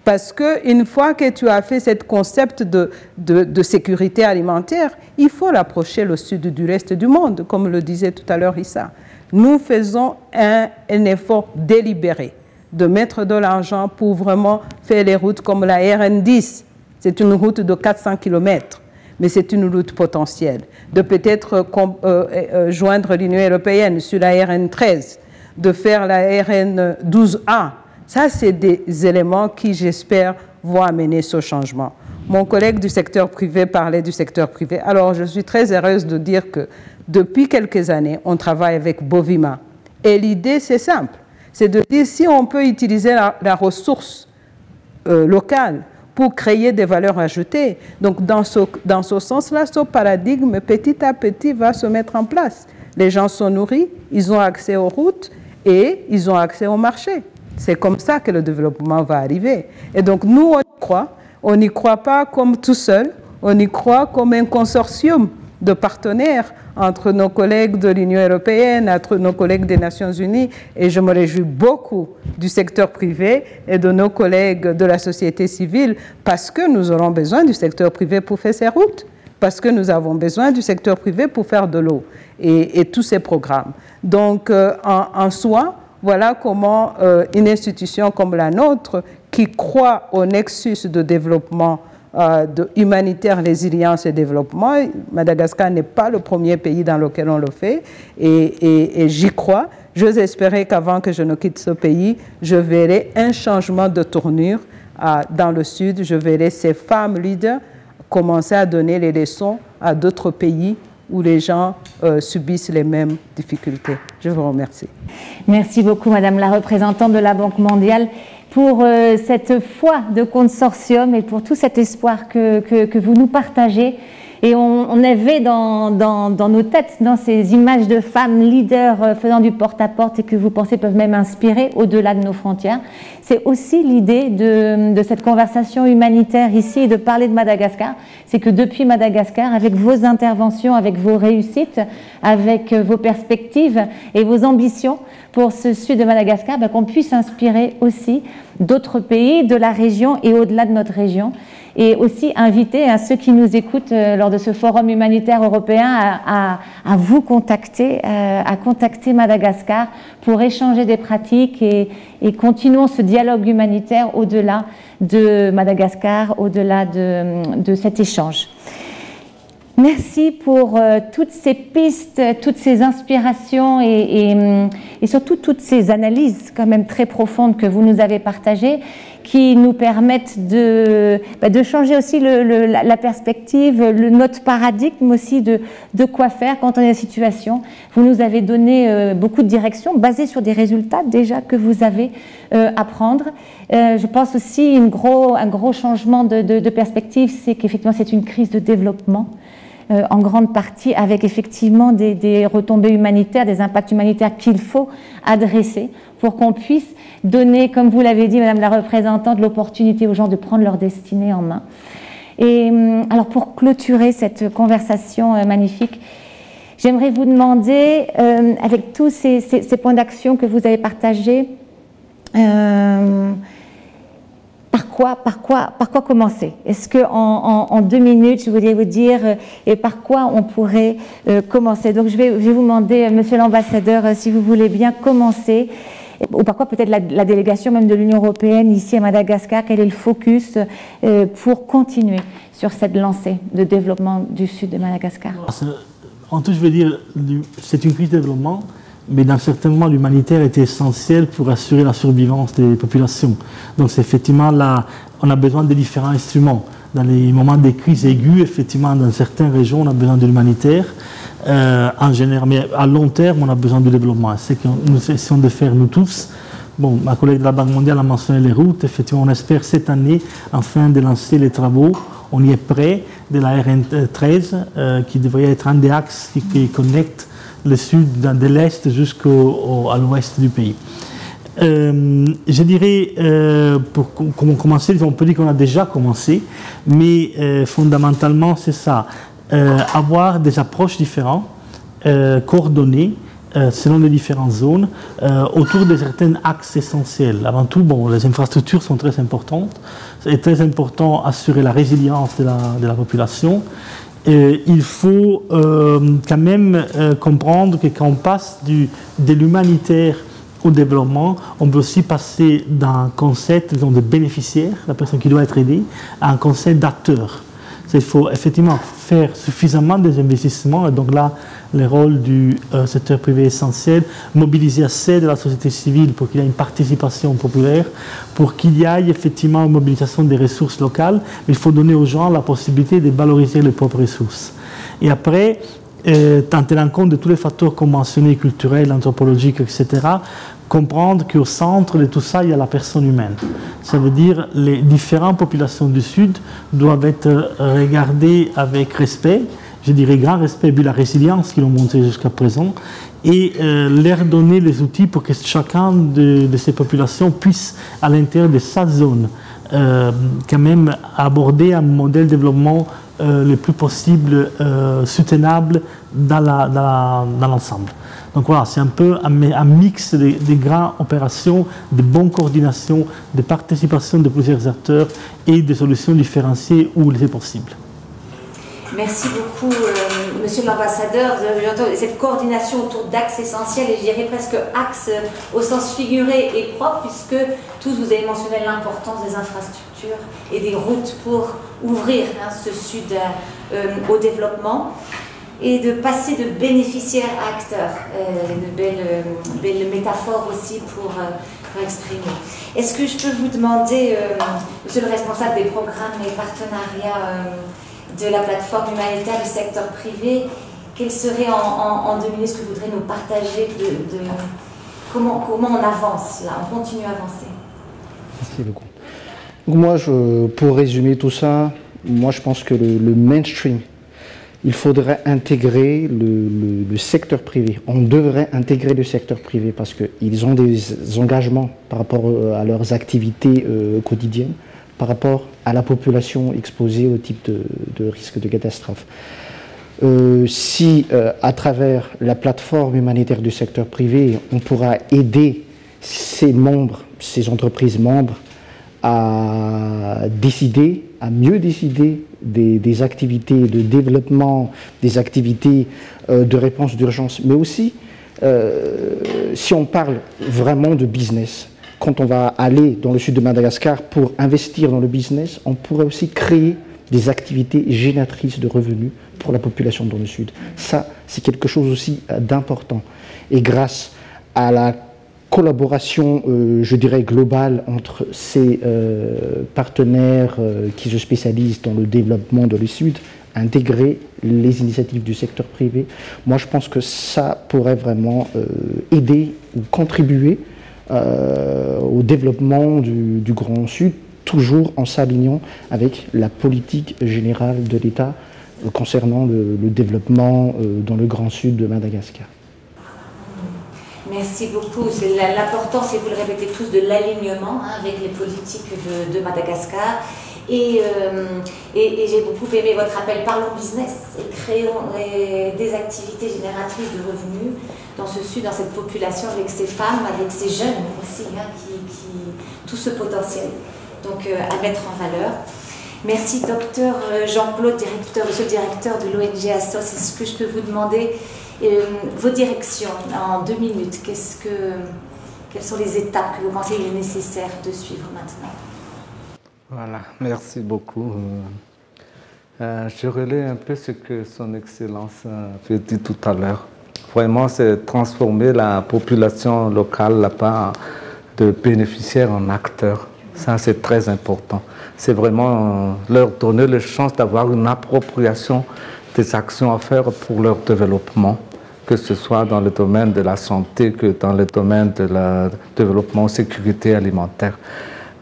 Speaker 8: Parce qu'une fois que tu as fait ce concept de sécurité alimentaire, il faut rapprocher le Sud du reste du monde, comme le disait tout à l'heure Issa. Nous faisons un effort délibéré de mettre de l'argent pour vraiment faire les routes comme la RN10. C'est une route de 400 km, mais c'est une route potentielle. De peut-être joindre l'Union européenne sur la RN13, de faire la RN12A. Ça, c'est des éléments qui, j'espère, vont amener ce changement. Mon collègue du secteur privé parlait du secteur privé. Alors, je suis très heureuse de dire que depuis quelques années, on travaille avec Bovima. Et l'idée, c'est simple. C'est de dire si on peut utiliser la ressource locale pour créer des valeurs ajoutées. Donc, dans ce sens-là, ce paradigme, petit à petit, va se mettre en place. Les gens sont nourris, ils ont accès aux routes et ils ont accès au marché. C'est comme ça que le développement va arriver. Et donc, nous, on y croit. On n'y croit pas comme tout seul, on y croit comme un consortium de partenaires entre nos collègues de l'Union européenne, entre nos collègues des Nations Unies, et je me réjouis beaucoup du secteur privé et de nos collègues de la société civile, parce que nous aurons besoin du secteur privé pour faire ces routes, parce que nous avons besoin du secteur privé pour faire de l'eau et tous ces programmes. Donc, en soi, voilà comment une institution comme la nôtre, qui croit au nexus de développement de humanitaire, résilience et développement. Madagascar n'est pas le premier pays dans lequel on le fait et j'y crois. J'ose espérer qu'avant que je ne quitte ce pays, je verrai un changement de tournure dans le Sud. Je verrai ces femmes leaders commencer à donner les leçons à d'autres pays où les gens subissent les mêmes difficultés. Je vous remercie.
Speaker 1: Merci beaucoup, Madame la représentante de la Banque mondiale, pour cette foi de consortium et pour tout cet espoir que vous nous partagez. Et on avait dans nos têtes, dans ces images de femmes leaders faisant du porte-à-porte et que vous pensez peuvent même inspirer au-delà de nos frontières. C'est aussi l'idée de cette conversation humanitaire ici et de parler de Madagascar. C'est que depuis Madagascar, avec vos interventions, avec vos réussites, avec vos perspectives et vos ambitions pour ce sud de Madagascar, qu'on puisse inspirer aussi d'autres pays, de la région et au-delà de notre région. Et aussi inviter à ceux qui nous écoutent lors de ce forum humanitaire européen à vous contacter, à contacter Madagascar pour échanger des pratiques et continuons ce dialogue humanitaire au-delà de Madagascar, au-delà de cet échange. Merci pour toutes ces pistes, toutes ces inspirations et surtout toutes ces analyses quand même très profondes que vous nous avez partagées, qui nous permettent de changer aussi la perspective, notre paradigme aussi de quoi faire quand on est dans la situation. Vous nous avez donné beaucoup de directions basées sur des résultats déjà que vous avez à prendre. Je pense aussi un gros changement de perspective, c'est qu'effectivement c'est une crise de développement. En grande partie avec effectivement des retombées humanitaires, des impacts humanitaires qu'il faut adresser pour qu'on puisse donner, comme vous l'avez dit, Madame la représentante, l'opportunité aux gens de prendre leur destinée en main. Et alors pour clôturer cette conversation magnifique, j'aimerais vous demander, avec tous ces points d'action que vous avez partagés, par quoi commencer? Est-ce qu'en 2 minutes, je voudrais vous dire et par quoi on pourrait commencer? Donc je vais vous demander, Monsieur l'ambassadeur, si vous voulez bien commencer, ou par quoi peut-être la délégation même de l'Union européenne ici à Madagascar, quel est le focus pour continuer sur cette lancée de développement du sud de Madagascar?
Speaker 2: En tout, je veux dire, c'est une crise de développement, mais dans certains moments, l'humanitaire était essentiel pour assurer la survivance des populations. Donc, c'est effectivement là, on a besoin de différents instruments. Dans les moments de crise aiguë, effectivement, dans certaines régions, on a besoin de l'humanitaire. En général, mais à long terme, on a besoin de développement. C'est ce que nous essayons de faire, nous tous. Bon, ma collègue de la Banque mondiale a mentionné les routes. Effectivement, on espère cette année, enfin, de lancer les travaux. On y est prêt de la RN13, qui devrait être un des axes qui connecte le sud de l'Est jusqu'à l'ouest du pays. Je dirais, pour commencer, on peut dire qu'on a déjà commencé, mais fondamentalement, c'est ça. Avoir des approches différentes, coordonnées, selon les différentes zones, autour de certains axes essentiels. Avant tout, bon, les infrastructures sont très importantes. C'est très important d'assurer la résilience de la population. Il faut quand même comprendre que quand on passe de l'humanitaire au développement, on peut aussi passer d'un concept de bénéficiaire, la personne qui doit être aidée, à un concept d'acteur. Il faut effectivement faire suffisamment des investissements, et donc là, le rôle du secteur privé est essentiel, mobiliser assez de la société civile pour qu'il y ait une participation populaire, pour qu'il y ait effectivement une mobilisation des ressources locales, mais il faut donner aux gens la possibilité de valoriser leurs propres ressources. Et après, tenir compte de tous les facteurs conventionnés, culturels, anthropologiques, etc., comprendre qu'au centre de tout ça, il y a la personne humaine. Ça veut dire que les différentes populations du Sud doivent être regardées avec respect, je dirais grand respect vu la résilience qu'ils ont montrée jusqu'à présent, et leur donner les outils pour que chacun de ces populations puisse, à l'intérieur de sa zone, quand même aborder un modèle de développement le plus possible soutenable dans l'ensemble. Donc voilà, c'est un peu un mix de grandes opérations, de bonnes coordinations, de participation de plusieurs acteurs et de solutions différenciées où c'est possible.
Speaker 1: Merci beaucoup, Monsieur l'ambassadeur. Cette coordination autour d'axes essentiels, et je dirais presque axes au sens figuré et propre, puisque tous vous avez mentionné l'importance des infrastructures et des routes pour ouvrir ce sud au développement et de passer de bénéficiaire à acteur. Une belle métaphore aussi pour exprimer. Est-ce que je peux vous demander, Monsieur le responsable des programmes et partenariats de la plateforme humanitaire du secteur privé, quel serait en 2 minutes ce que vous voudrez nous partager de comment on avance là, on continue à avancer?
Speaker 5: Merci beaucoup. Donc moi, pour résumer tout ça, moi je pense que le mainstream, il faudrait intégrer le secteur privé. On devrait intégrer le secteur privé parce qu'ils ont des engagements par rapport à leurs activités quotidiennes, par rapport à la population exposée au type de risque de catastrophe. Si à travers la plateforme humanitaire du secteur privé, on pourra aider ces membres, ces entreprises membres, à décider, à mieux décider des activités de développement, des activités de réponse d'urgence, mais aussi si on parle vraiment de business, quand on va aller dans le sud de Madagascar pour investir dans le business, on pourrait aussi créer des activités génératrices de revenus pour la population dans le sud. Ça, c'est quelque chose aussi d'important. Et grâce à la collaboration, je dirais, globale entre ces partenaires qui se spécialisent dans le développement dans le Sud, intégrer les initiatives du secteur privé, moi je pense que ça pourrait vraiment aider ou contribuer au développement du Grand Sud, toujours en s'alignant avec la politique générale de l'État concernant le développement dans le Grand Sud de Madagascar.
Speaker 1: Merci beaucoup. L'important, c'est, vous le répétez tous, de l'alignement avec les politiques de Madagascar. Et j'ai beaucoup aimé votre appel, parlons business et créons des activités génératrices de revenus dans ce sud, dans cette population, avec ces femmes, avec ces jeunes aussi, tout ce potentiel donc, à mettre en valeur. Merci, docteur Jean-Claude, monsieur le directeur de l'ONG ASSOS. Est-ce que je peux vous demander vos directions en 2 minutes? Quelles sont les étapes que vous pensez qu'il est nécessaire de suivre maintenant?
Speaker 3: Voilà, merci beaucoup. Je relais un peu ce que son Excellence avait dit tout à l'heure. Vraiment, c'est transformer la population locale là-bas de bénéficiaires en acteurs. Ça, c'est très important. C'est vraiment leur donner la chance d'avoir une appropriation des actions à faire pour leur développement, que ce soit dans le domaine de la santé, que dans le domaine de la développement sécurité alimentaire.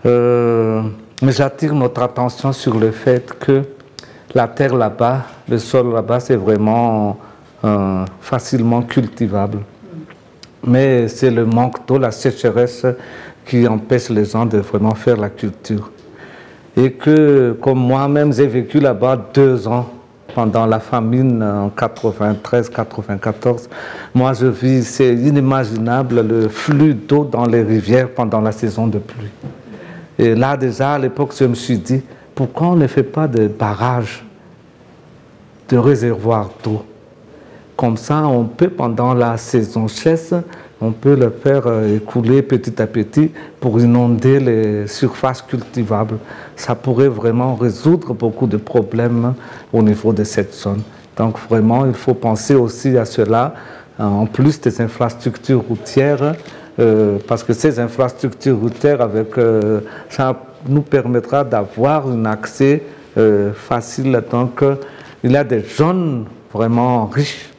Speaker 3: Mais j'attire notre attention sur le fait que la terre là-bas, le sol là-bas, c'est vraiment facilement cultivable. Mais c'est le manque d'eau, la sécheresse qui empêche les gens de vraiment faire la culture. Et que, comme moi-même, j'ai vécu là-bas 2 ans pendant la famine en 93-94. Moi, je vis, c'est inimaginable le flux d'eau dans les rivières pendant la saison de pluie. Et là, déjà, à l'époque, je me suis dit, pourquoi on ne fait pas de barrages, de réservoirs d'eau? Comme ça, on peut, pendant la saison sèche, on peut le faire écouler petit à petit pour inonder les surfaces cultivables. Ça pourrait vraiment résoudre beaucoup de problèmes au niveau de cette zone. Donc vraiment, il faut penser aussi à cela, en plus des infrastructures routières, parce que ces infrastructures routières, ça nous permettra d'avoir un accès facile. Donc il y a des zones vraiment riches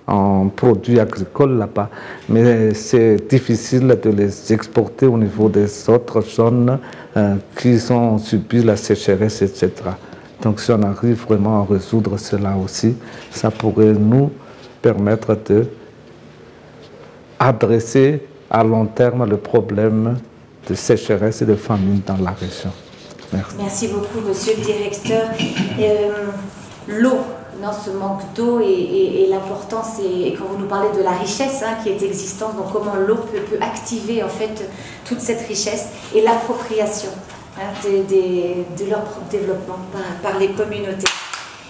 Speaker 3: en produits agricoles là-bas, mais c'est difficile de les exporter au niveau des autres zones qui ont subi la sécheresse, etc. Donc si on arrive vraiment à résoudre cela aussi, ça pourrait nous permettre d'adresser à long terme le problème de sécheresse et de famine dans la région. Merci.
Speaker 1: Merci beaucoup, monsieur le directeur. L'eau, non, ce manque d'eau et l'importance, et quand vous nous parlez de la richesse qui est existante, donc comment l'eau peut activer en fait toute cette richesse et l'appropriation de leur propre développement par les communautés.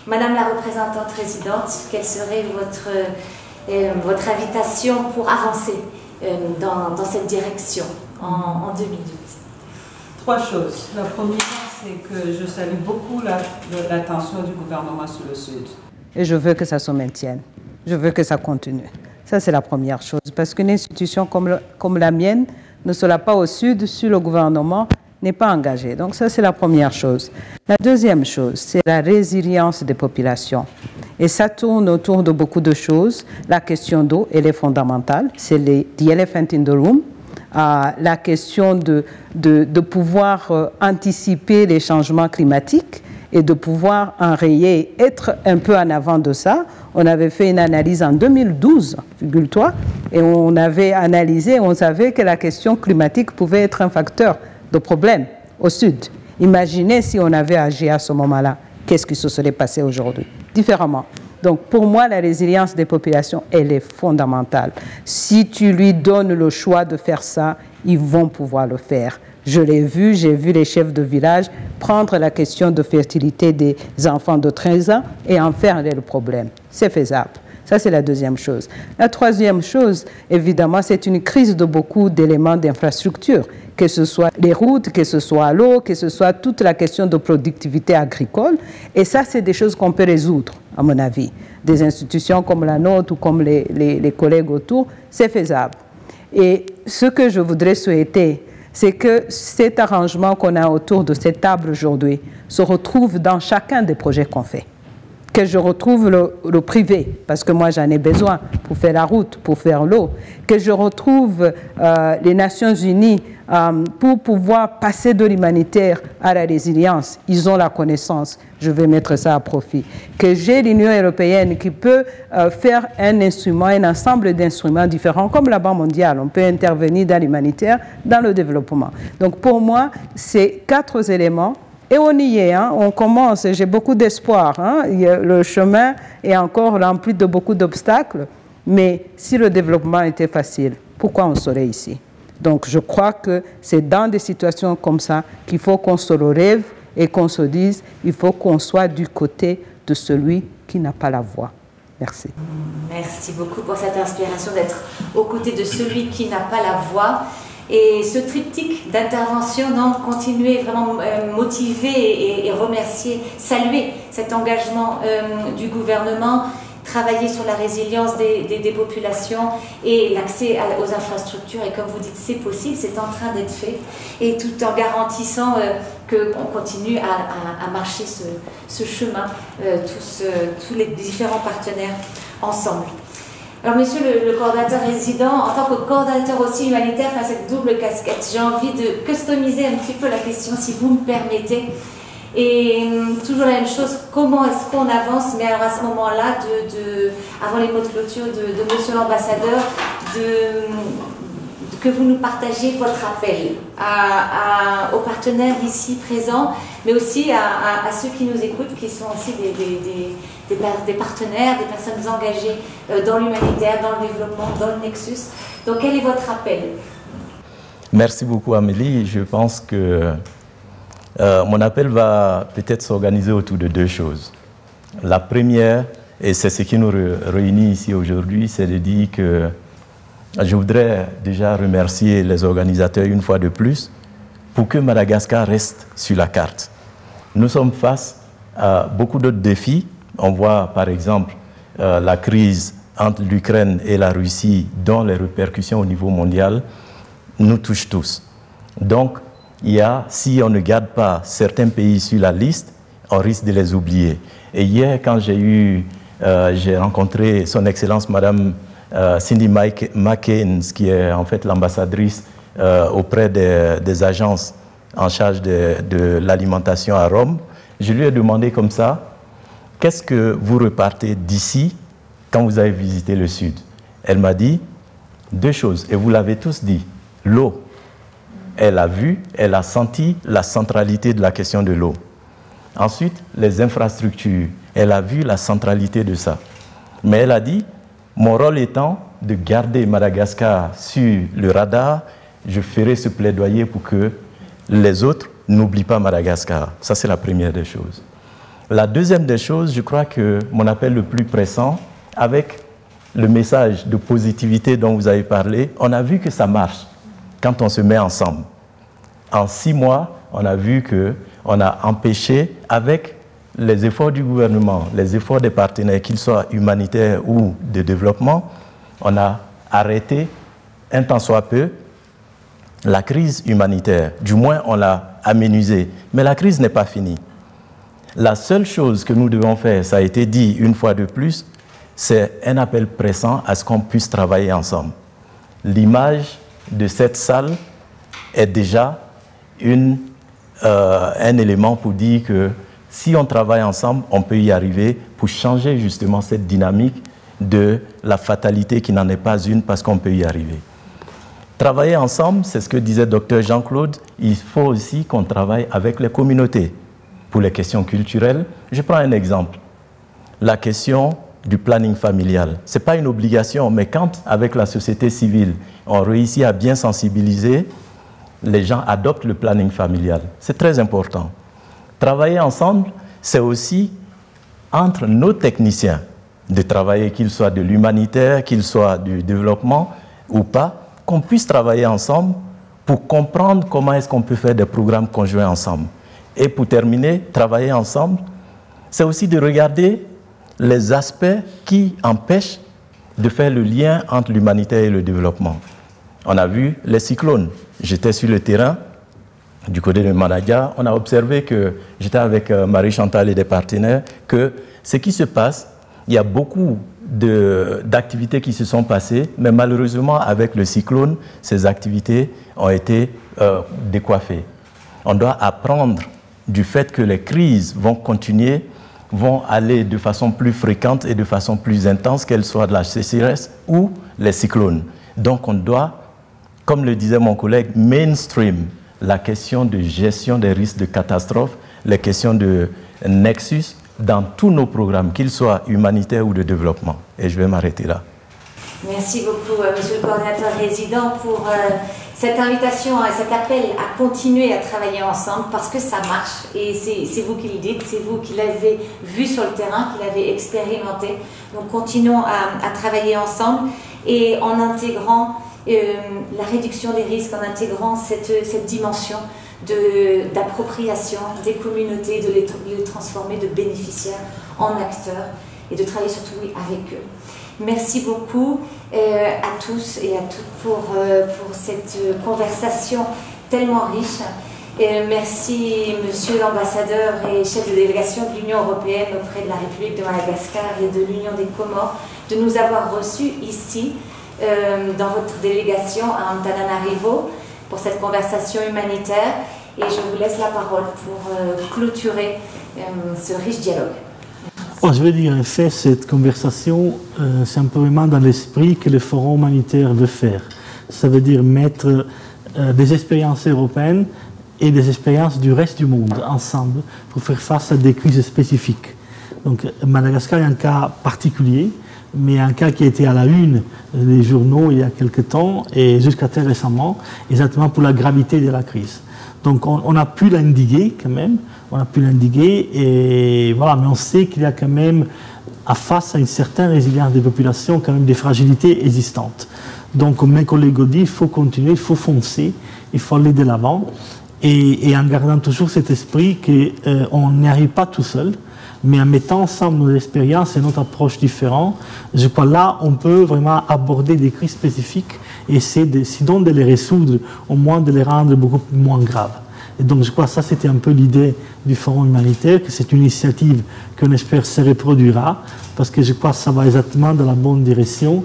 Speaker 1: Madame la représentante résidente, quelle serait votre invitation pour avancer dans cette direction en 2 minutes?
Speaker 7: 3 choses. La première, c'est que je salue beaucoup l'attention du gouvernement sur le Sud.
Speaker 8: Et je veux que ça se maintienne. Je veux que ça continue. Ça, c'est la première chose. Parce qu'une institution comme la mienne ne sera pas au Sud si le gouvernement n'est pas engagé. Donc ça, c'est la première chose. La deuxième chose, c'est la résilience des populations. Et ça tourne autour de beaucoup de choses. La question d'eau, elle est fondamentale. C'est the elephant in the room. La question de pouvoir anticiper les changements climatiques et de pouvoir enrayer, être un peu en avant de ça. On avait fait une analyse en 2012, figure-toi, et on avait analysé, on savait que la question climatique pouvait être un facteur de problème au sud. Imaginez si on avait agi à ce moment-là, qu'est-ce qui se serait passé aujourd'hui? Différemment. Donc, pour moi, la résilience des populations, elle est fondamentale. Si tu lui donnes le choix de faire ça, ils vont pouvoir le faire. Je l'ai vu, j'ai vu les chefs de village prendre la question de fertilité des enfants de 13 ans et en faire le problème. C'est faisable. Ça, c'est la deuxième chose. La troisième chose, évidemment, c'est une crise de beaucoup d'éléments d'infrastructure, que ce soit les routes, que ce soit l'eau, que ce soit toute la question de productivité agricole. Et ça, c'est des choses qu'on peut résoudre, à mon avis. Des institutions comme la nôtre ou comme les collègues autour, c'est faisable. Et ce que je voudrais souhaiter, c'est que cet arrangement qu'on a autour de cette table aujourd'hui se retrouve dans chacun des projets qu'on fait. Que je retrouve le privé, parce que moi j'en ai besoin pour faire la route, pour faire l'eau, que je retrouve les Nations Unies pour pouvoir passer de l'humanitaire à la résilience. Ils ont la connaissance, je vais mettre ça à profit. Que j'ai l'Union européenne qui peut faire un instrument, un ensemble d'instruments différents, comme la Banque mondiale. On peut intervenir dans l'humanitaire, dans le développement. Donc pour moi, c'est 4 éléments. Et on y est, hein, on commence, j'ai beaucoup d'espoir. Hein, le chemin est encore rempli de beaucoup d'obstacles, mais si le développement était facile, pourquoi on serait ici? Donc je crois que c'est dans des situations comme ça qu'il faut qu'on se le rêve et qu'on se dise, il faut qu'on soit du côté de celui qui n'a pas la voix. Merci.
Speaker 1: Merci beaucoup pour cette inspiration d'être aux côtés de celui qui n'a pas la voix. Et ce triptyque d'intervention, donc continuer vraiment motiver et remercier, saluer cet engagement du gouvernement, travailler sur la résilience des populations et l'accès aux infrastructures. Et comme vous dites, c'est possible, c'est en train d'être fait. Et tout en garantissant qu'on continue à marcher ce chemin, tous les différents partenaires ensemble. Alors, monsieur le coordinateur résident, en tant que coordinateur aussi humanitaire, face à cette double casquette, j'ai envie de customiser un petit peu la question, si vous me permettez. Et toujours la même chose, comment est-ce qu'on avance? Mais alors à ce moment-là, avant les mots de clôture de monsieur l'ambassadeur, que vous nous partagiez votre appel aux partenaires ici présents, mais aussi à ceux qui nous écoutent, qui sont aussi des partenaires, des personnes engagées dans l'humanitaire, dans le développement, dans le Nexus. Donc quel est votre appel?
Speaker 4: Merci beaucoup Amélie. Je pense que mon appel va peut-être s'organiser autour de 2 choses. La première, et c'est ce qui nous réunit ici aujourd'hui, c'est de dire que je voudrais déjà remercier les organisateurs une fois de plus pour que Madagascar reste sur la carte. Nous sommes face à beaucoup d'autres défis. On voit par exemple la crise entre l'Ukraine et la Russie, dont les répercussions au niveau mondial nous touchent tous. Donc, si on ne garde pas certains pays sur la liste, on risque de les oublier. Et hier, quand j'ai rencontré son Excellence Madame Cindy McCain, qui est en fait l'ambassadrice auprès des agences en charge de l'alimentation à Rome, je lui ai demandé comme ça, qu'est-ce que vous repartez d'ici quand vous avez visité le Sud? Elle m'a dit 2 choses, et vous l'avez tous dit, l'eau. Elle a vu, elle a senti la centralité de la question de l'eau. Ensuite, les infrastructures. Elle a vu la centralité de ça. Mais elle a dit, mon rôle étant de garder Madagascar sur le radar, je ferai ce plaidoyer pour que les autres n'oublient pas Madagascar. Ça, c'est la première des choses. La deuxième des choses, je crois que mon appel le plus pressant, avec le message de positivité dont vous avez parlé, on a vu que ça marche quand on se met ensemble. En 6 mois, on a vu qu'on a empêché, avec les efforts du gouvernement, les efforts des partenaires, qu'ils soient humanitaires ou de développement, on a arrêté, un tant soit peu, la crise humanitaire. Du moins, on l'a aménusée. Mais la crise n'est pas finie. La seule chose que nous devons faire, ça a été dit une fois de plus, c'est un appel pressant à ce qu'on puisse travailler ensemble. L'image de cette salle est déjà un élément pour dire que si on travaille ensemble, on peut y arriver pour changer justement cette dynamique de la fatalité qui n'en est pas une parce qu'on peut y arriver. Travailler ensemble, c'est ce que disait Dr Jean-Claude, il faut aussi qu'on travaille avec les communautés. Pour les questions culturelles, je prends un exemple. La question du planning familial. Ce n'est pas une obligation, mais quand, avec la société civile, on réussit à bien sensibiliser, les gens adoptent le planning familial. C'est très important. Travailler ensemble, c'est aussi entre nos techniciens de travailler, qu'ils soient de l'humanitaire, qu'ils soient du développement ou pas, qu'on puisse travailler ensemble pour comprendre comment est-ce qu'on peut faire des programmes conjoints ensemble. Et pour terminer, travailler ensemble, c'est aussi de regarder les aspects qui empêchent de faire le lien entre l'humanitaire et le développement. On a vu les cyclones. J'étais sur le terrain du côté de Madagascar. On a observé que, j'étais avec Marie-Chantal et des partenaires, que ce qui se passe, il y a beaucoup d'activités qui se sont passées, mais malheureusement, avec le cyclone, ces activités ont été décoiffées. On doit apprendre du fait que les crises vont continuer, vont aller de façon plus fréquente et de façon plus intense, qu'elles soient de la sécheresse ou les cyclones. Donc on doit, comme le disait mon collègue, mainstream la question de gestion des risques de catastrophe, les questions de nexus dans tous nos programmes, qu'ils soient humanitaires ou de développement. Et je vais m'arrêter là.
Speaker 1: Merci beaucoup, Monsieur le coordinateur résident, pour cette invitation et cet appel à continuer à travailler ensemble parce que ça marche. Et c'est vous qui le dites, c'est vous qui l'avez vu sur le terrain, qui l'avez expérimenté. Donc continuons à travailler ensemble et en intégrant la réduction des risques, en intégrant cette dimension d'appropriation des communautés, de les transformer de bénéficiaires en acteurs et de travailler surtout avec eux. Merci beaucoup à tous et à toutes pour cette conversation tellement riche. Merci Monsieur l'ambassadeur et chef de délégation de l'Union européenne auprès de la République de Madagascar et de l'Union des Comores de nous avoir reçus ici dans votre délégation à Antananarivo pour cette conversation humanitaire et je vous laisse la parole pour clôturer ce riche dialogue.
Speaker 2: Oh, je veux dire, en fait, cette conversation, c'est un peu vraiment dans l'esprit que le Forum humanitaire veut faire. Ça veut dire mettre des expériences européennes et des expériences du reste du monde ensemble pour faire face à des crises spécifiques. Donc, Madagascar est un cas particulier, mais un cas qui a été à la une des journaux il y a quelque temps et jusqu'à très récemment, exactement pour la gravité de la crise. Donc on a pu l'indiguer quand même, on a pu l'indiguer, et voilà, mais on sait qu'il y a quand même, face à une certaine résilience des populations, quand même des fragilités existantes. Donc comme mes collègues ont dit, il faut continuer, il faut foncer, il faut aller de l'avant, et en gardant toujours cet esprit qu'on n'y arrive pas tout seul, mais en mettant ensemble nos expériences et notre approche différente, je crois là on peut vraiment aborder des crises spécifiques et essayer sinon de les résoudre, au moins de les rendre beaucoup moins graves. Et donc je crois que ça c'était un peu l'idée du Forum humanitaire, que c'est une initiative qu'on espère se reproduira, parce que je crois que ça va exactement dans la bonne direction,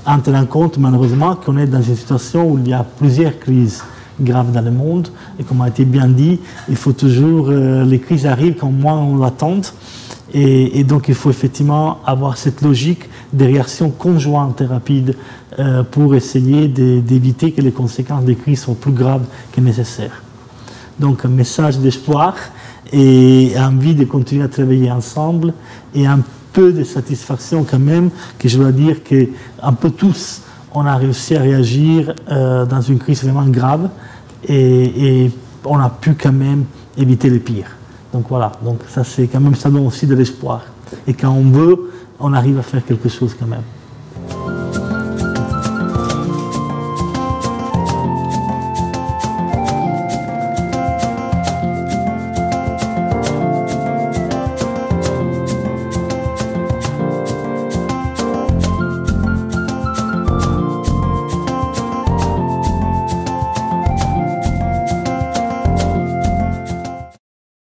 Speaker 2: en tenant compte malheureusement qu'on est dans une situation où il y a plusieurs crises graves dans le monde, et comme a été bien dit, il faut toujours, les crises arrivent quand moins on l'attend, et donc il faut effectivement avoir cette logique de réaction conjointe et rapide pour essayer d'éviter que les conséquences des crises soient plus graves que nécessaire. Donc un message d'espoir et envie de continuer à travailler ensemble et un peu de satisfaction quand même, que je dois dire qu'un peu tous on a réussi à réagir dans une crise vraiment grave et on a pu quand même éviter le pire. Donc voilà, donc ça c'est quand même, ça donne aussi de l'espoir. Et quand on veut, on arrive à faire quelque chose quand même.